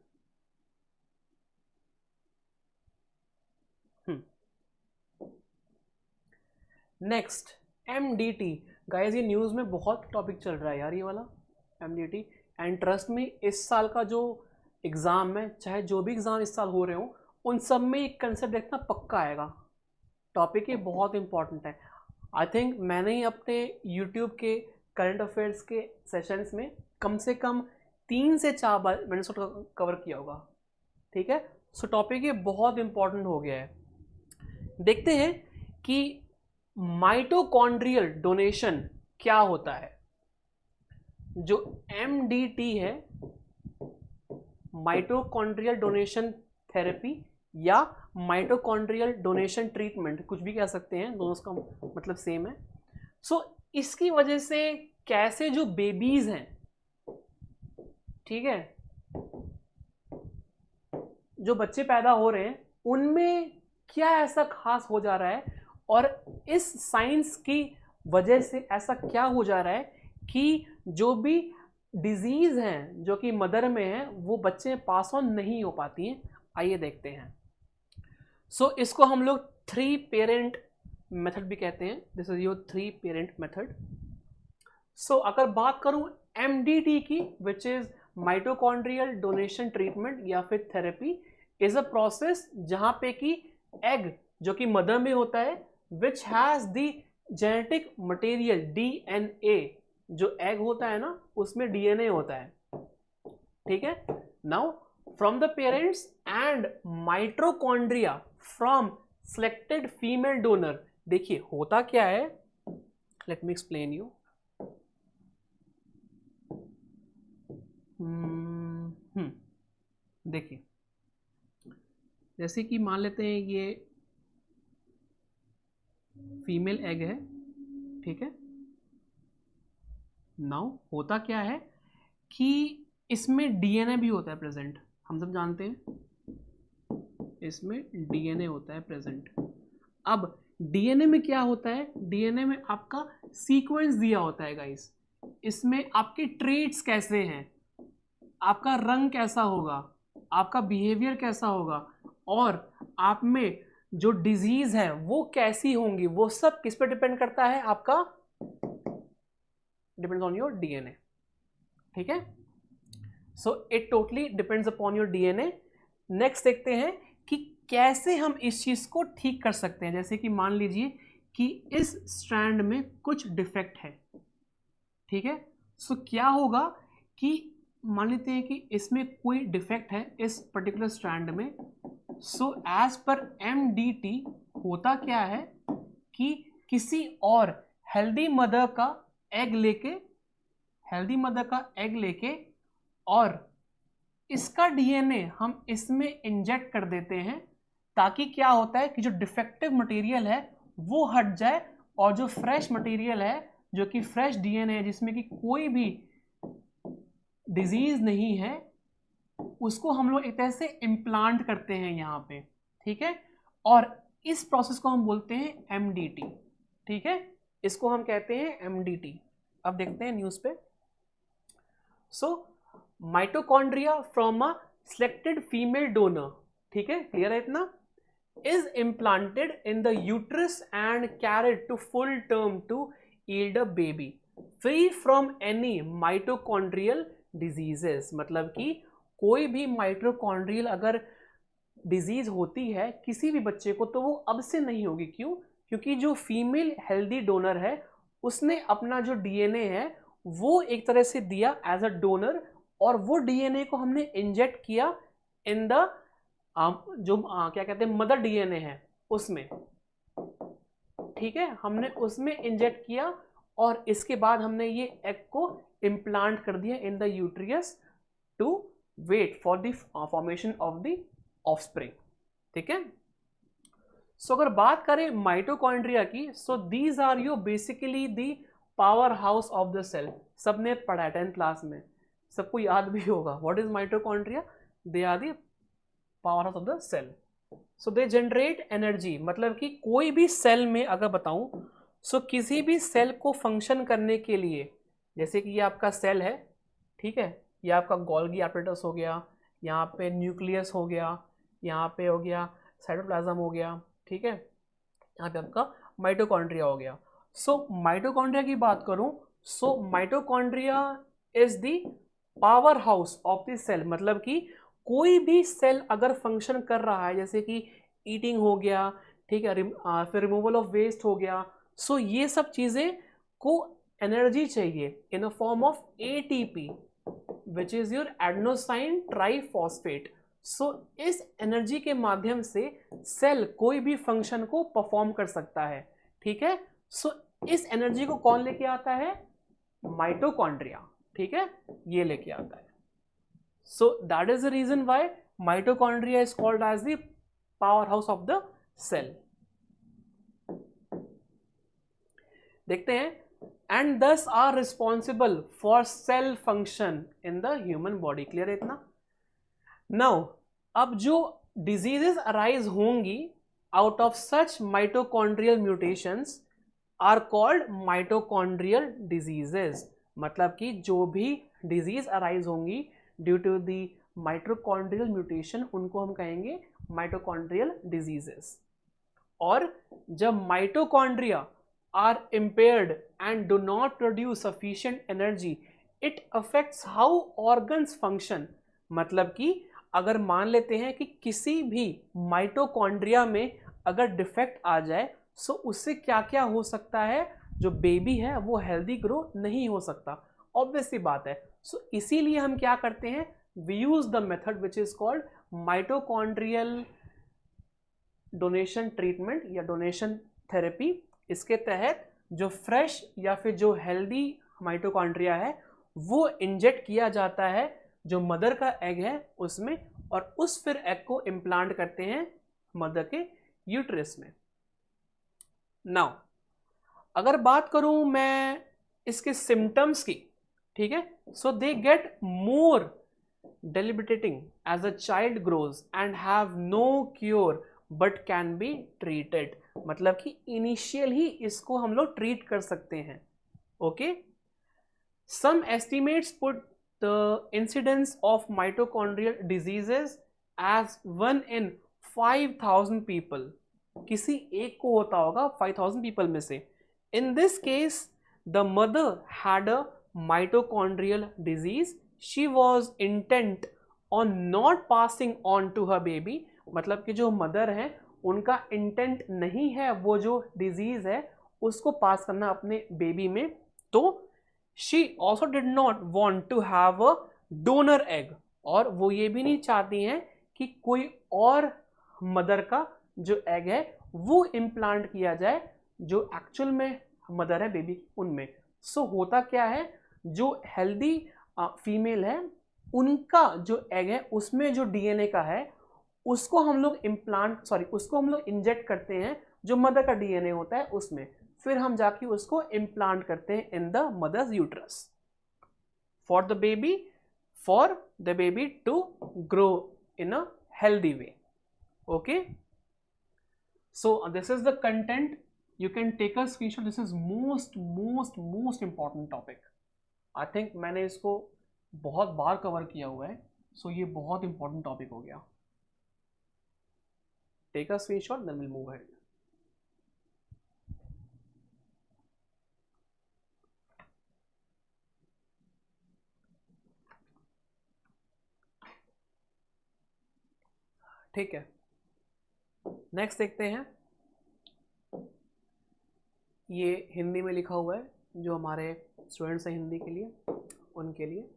Next MDT। गाइस ये न्यूज़ में बहुत टॉपिक चल रहा है यार ये वाला MDT। एंड ट्रस्ट में इस साल का जो एग्ज़ाम है, चाहे जो भी एग्ज़ाम इस साल हो रहे हो, उन सब में एक कंसेप्ट देखना पक्का आएगा। टॉपिक ये बहुत इंपॉर्टेंट है। आई थिंक मैंने ही अपने यूट्यूब के करंट अफेयर्स के सेशंस में कम से कम 3 से 4 बार मैंने उसको कवर किया होगा। ठीक है, सो टॉपिक ये बहुत इंपॉर्टेंट हो गया है। देखते हैं कि माइटोकॉन्ड्रियल डोनेशन क्या होता है। जो MDT है, माइटोकॉन्ड्रियल डोनेशन थेरेपी या माइटोकॉन्ड्रियल डोनेशन ट्रीटमेंट, कुछ भी कह सकते हैं, दोनों का मतलब सेम है। सो इसकी वजह से कैसे जो बेबीज हैं, ठीक है, जो बच्चे पैदा हो रहे हैं उनमें क्या ऐसा खास हो जा रहा है, और इस साइंस की वजह से ऐसा क्या हो जा रहा है कि जो भी डिजीज हैं जो कि मदर में है वो बच्चे में पास ऑन नहीं हो पाती हैं। आइए देखते हैं। सो इसको हम लोग 3 पेरेंट मेथड भी कहते हैं। This is your 3 parent method. So अगर बात करूं MDT की, which is mitochondrial donation treatment या फिर थेरेपी, इज अ प्रोसेस जहां पे कि एग जो कि मदर में होता है, which has the genetic material DNA, जो एग होता है ना उसमें DNA होता है। ठीक है, now from the parents and mitochondria from selected female donor. देखिए होता क्या है, लेट मी एक्सप्लेन यू। देखिए जैसे कि मान लेते हैं ये फीमेल एग है, ठीक है। नाउ होता क्या है कि इसमें DNA भी होता है प्रेजेंट, हम सब जानते हैं इसमें DNA होता है प्रेजेंट। अब DNA में क्या होता है, DNA में आपका सीक्वेंस दिया होता है गाइस। इसमें आपके ट्रेट्स कैसे हैं, आपका रंग कैसा होगा, आपका बिहेवियर कैसा होगा, और आप में जो डिजीज है वो कैसी होंगी, वो सब किस पे डिपेंड करता है, आपका डिपेंड्स ऑन योर DNA। ठीक है, so it totally depends upon your DNA। Next देखते हैं कि कैसे हम इस चीज को ठीक कर सकते हैं। जैसे कि मान लीजिए कि इस स्ट्रैंड में कुछ डिफेक्ट है, ठीक है। सो क्या होगा कि मान लेते हैं कि इसमें कोई डिफेक्ट है इस पर्टिकुलर स्ट्रैंड में। सो एज पर MDT होता क्या है कि किसी और हेल्दी मदर का एग लेके और इसका DNA हम इसमें इंजेक्ट कर देते हैं, ताकि क्या होता है कि जो डिफेक्टिव मटेरियल है वो हट जाए, और जो फ्रेश मटेरियल है, जो कि फ्रेश DNA है जिसमें कि कोई भी डिजीज नहीं है, उसको हम लोग एक तरह से इम्प्लांट करते हैं यहाँ पे। ठीक है, और इस प्रोसेस को हम बोलते हैं MDT। ठीक है, इसको हम कहते हैं MDT। अब देखते हैं न्यूज़ पे। So mitochondria from a selected female donor, ठीक है, क्लियर है इतना, is implanted in the uterus and carried to full term to yield a baby free from any mitochondrial diseases। मतलब कि कोई भी माइटोकॉन्ड्रियल अगर डिजीज होती है किसी भी बच्चे को तो वो अब से नहीं होगी। क्यों? क्योंकि जो फीमेल हेल्दी डोनर है उसने अपना जो DNA है वो एक तरह से दिया एज अ डोनर, और वो DNA को हमने इंजेक्ट किया इन द जो क्या कहते हैं मदर DNA है उसमें। ठीक है, हमने उसमें इंजेक्ट किया और इसके बाद हमने ये एग को इम्प्लांट कर दिया in the uterus to wait for the formation of the offspring. ठीक है, सो अगर बात करें माइटोकॉन्ड्रिया की, so these are you basically the power house of the cell. सबने पढ़ा है 10th क्लास में, सबको याद भी होगा, what is mitochondria, they are the power of the cell, so they generate energy. मतलब कि कोई भी सेल में अगर बताऊं, सो किसी भी सेल को फंक्शन करने के लिए, जैसे कि ये आपका सेल है, ठीक है, ये आपका गोल्गी एपरेटस हो गया, यहाँ पे न्यूक्लियस हो गया, यहाँ पे हो गया साइटोप्लाज्म हो गया, ठीक है, यहाँ पे आपका माइटोकॉन्ड्रिया हो गया। सो माइटोकॉन्ड्रिया की बात करूं, so mitochondria is the power house of the cell. मतलब कि कोई भी सेल अगर फंक्शन कर रहा है, जैसे कि ईटिंग हो गया, ठीक है, फिर रिमूवल ऑफ वेस्ट हो गया, सो ये सब चीजें को एनर्जी चाहिए in a form of ATP which is your adenosine triphosphate. So इस एनर्जी के माध्यम से सेल कोई भी फंक्शन को परफॉर्म कर सकता है, ठीक है। सो इस एनर्जी को कौन लेके आता है, माइटोकॉन्ड्रिया, ठीक है, ये लेके आता है। So that is the reason why mitochondria is called as the power house of the cell. देखते हैं, and these are responsible for cell function in the human body. Clear है इतना? नाउ अब जो डिजीजेस अराइज होंगी out of such mitochondrial mutations are called mitochondrial diseases. मतलब कि जो भी डिजीज अराइज होंगी due to the mitochondrial mutation, उनको हम कहेंगे माइटोकॉन्ड्रियल डिजीजेस। और जब mitochondria are impaired and do not produce sufficient energy, it affects how organs function। मतलब कि अगर मान लेते हैं कि किसी भी माइटोकॉन्ड्रिया में अगर डिफेक्ट आ जाए, सो उससे क्या क्या हो सकता है, जो बेबी है वो हेल्दी ग्रो नहीं हो सकता, ऑब्वियस सी बात है। सो इसीलिए हम क्या करते हैं, we use the method which is called mitochondrial donation treatment या डोनेशन थेरेपी। इसके तहत जो फ्रेश या फिर जो हेल्दी माइटोकॉन्ड्रिया है वो इंजेक्ट किया जाता है जो मदर का एग है उसमें, और उस फिर एग को इम्प्लांट करते हैं मदर के यूट्रस में। नाउ अगर बात करूं मैं इसके सिम्टम्स की, ठीक है, so they get more debilitating as a child grows and have no cure but can be treated। मतलब कि इनिशियल ही इसको हम लोग ट्रीट कर सकते हैं, okay. Some estimates put the incidence of mitochondrial diseases as 1 in 5,000 people. किसी एक को होता होगा 5,000 पीपल में से। In this case the mother had a mitochondrial disease, she was intent on not passing on to her baby। मतलब कि जो मदर है उनका इंटेंट नहीं है वो जो डिजीज है उसको पास करना अपने बेबी में, तो she also did not want to have a donor egg। और वो ये भी नहीं चाहती हैं कि कोई और मदर का जो एग है वो इम्प्लांट किया जाए जो एक्चुअल में मदर है बेबी उनमें। सो होता क्या है, जो हेल्दी फीमेल है उनका जो एग है उसमें जो डीएनए का है उसको हम लोग उसको हम लोग इंजेक्ट करते हैं जो मदर का डीएनए होता है उसमें, फिर हम जाके उसको इम्प्लांट करते हैं in the mother's uterus for the baby to grow in a healthy way, okay. So this is the content, you can take a screenshot, this is most important topic. I think मैंने इसको बहुत बार cover किया हुआ है, सो ये बहुत important topic हो गया। Take a screenshot then will move ahead. ठीक है, नेक्स्ट देखते हैं। ये हिंदी में लिखा हुआ है, जो हमारे स्टूडेंट्स हैं हिंदी के लिए उनके लिए।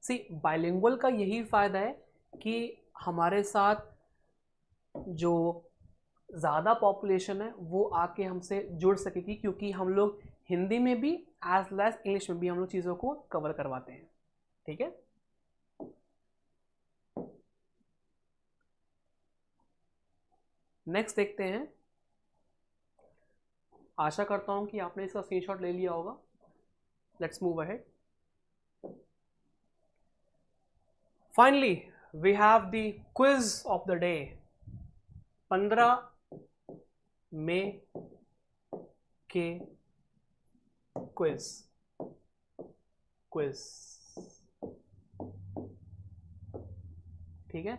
सी बाइलिंगुअल का यही फ़ायदा है कि हमारे साथ जो ज़्यादा पॉपुलेशन है वो आके हमसे जुड़ सकेगी, क्योंकि हम लोग हिंदी में भी एज वेल एज इंग्लिश में भी हम लोग चीज़ों को कवर करवाते हैं, ठीक है। नेक्स्ट देखते हैं। आशा करता हूं कि आपने इसका स्क्रीनशॉट ले लिया होगा। Let's move ahead. Finally, we have the quiz of the day. 15 मई के क्विज ठीक है,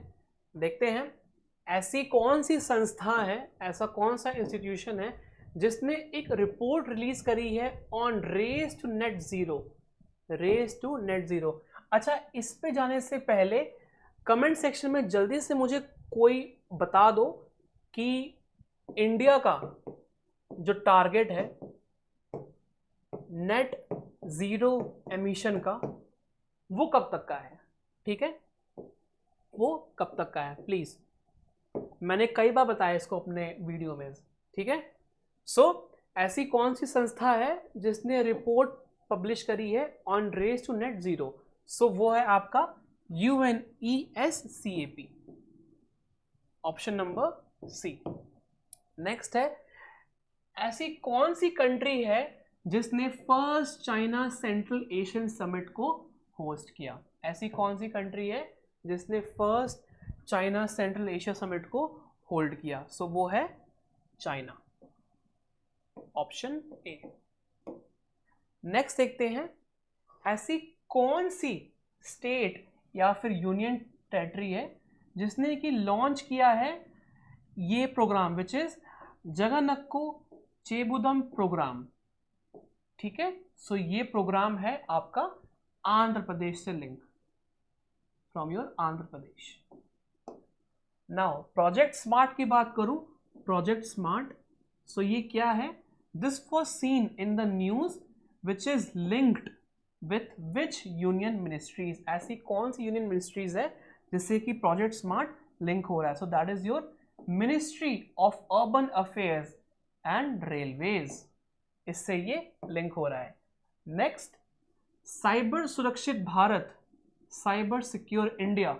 देखते हैं ऐसी कौन सी संस्था है, ऐसा कौन सा इंस्टीट्यूशन है जिसने एक रिपोर्ट रिलीज करी है on race to net zero. अच्छा, इस पे जाने से पहले कमेंट सेक्शन में जल्दी से मुझे कोई बता दो कि इंडिया का जो टारगेट है नेट जीरो एमिशन का, वो कब तक का है। ठीक है, वो कब तक का है प्लीज। मैंने कई बार बताया इसको अपने वीडियो में। ठीक है, सो ऐसी कौन सी संस्था है जिसने रिपोर्ट पब्लिश करी है on race to net zero. So वो है आपका UNESCAP, option number C. Next है, ऐसी कौन सी कंट्री है जिसने first China Central Asian summit को होस्ट किया। ऐसी कौन सी कंट्री है जिसने first China Central Asia summit को होल्ड किया। सो वो है चाइना, ऑप्शन ए। नेक्स्ट देखते हैं, ऐसी कौन सी स्टेट या फिर यूनियन टेरिटरी है जिसने कि लॉन्च किया है ये प्रोग्राम, विच इज जगन्नक्कू चेबुदम प्रोग्राम। ठीक है, सो ये प्रोग्राम है आपका आंध्र प्रदेश से link, from your Andhra Pradesh. Now project smart की बात करूं, प्रोजेक्ट स्मार्ट, सो ये क्या है, this was seen in the news which is linked with which union ministries. ऐसी कौन सी यूनियन मिनिस्ट्रीज है जिससे कि प्रोजेक्ट स्मार्ट लिंक हो रहा है। So that is your ministry of urban affairs and railways, इससे ये लिंक हो रहा है। नेक्स्ट, साइबर सुरक्षित Bharat, cyber secure India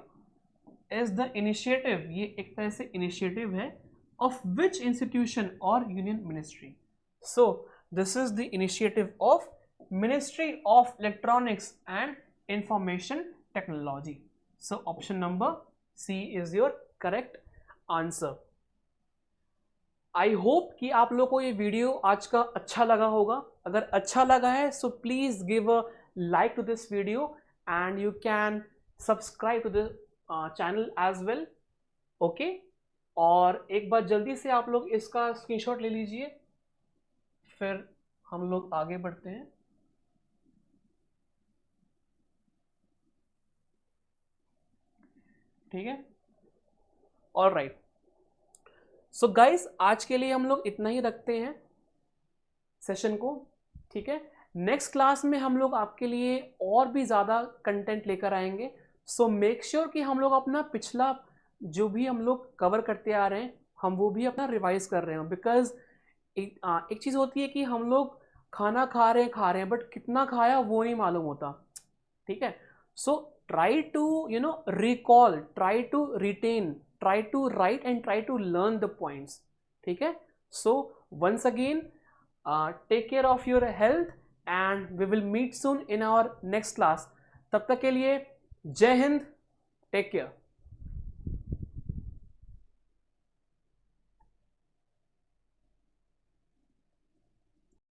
is the initiative, ये एक तरह से इनिशिएटिव है ऑफ विच इंस्टीट्यूशन और union ministry. So this is the initiative of ministry of electronics and information technology. So option number C is your correct answer. I hope कि आप लोगों को ये वीडियो आज का अच्छा लगा होगा। अगर अच्छा लगा है so please give a like to this video and you can subscribe to the channel as well. Okay, और एक बार जल्दी से आप लोग इसका स्क्रीनशॉट ले लीजिए, फिर हम लोग आगे बढ़ते हैं। ठीक है, ऑल राइट। सो गाइस, आज के लिए हम लोग इतना ही रखते हैं सेशन को। ठीक है, नेक्स्ट क्लास में हम लोग आपके लिए और भी ज़्यादा कंटेंट लेकर आएंगे। सो मेक श्योर कि हम लोग अपना पिछला जो भी हम लोग कवर करते आ रहे हैं, हम वो भी अपना रिवाइज कर रहे हैं। बिकॉज एक चीज़ होती है कि हम लोग खाना खा रहे हैं बट कितना खाया वो नहीं मालूम होता। ठीक है, so try to recall, try to retain, try to write and try to learn the points. ठीक है, so once again take care of your health and we will meet soon in our next class. तब तक के लिए जय Hind, take care.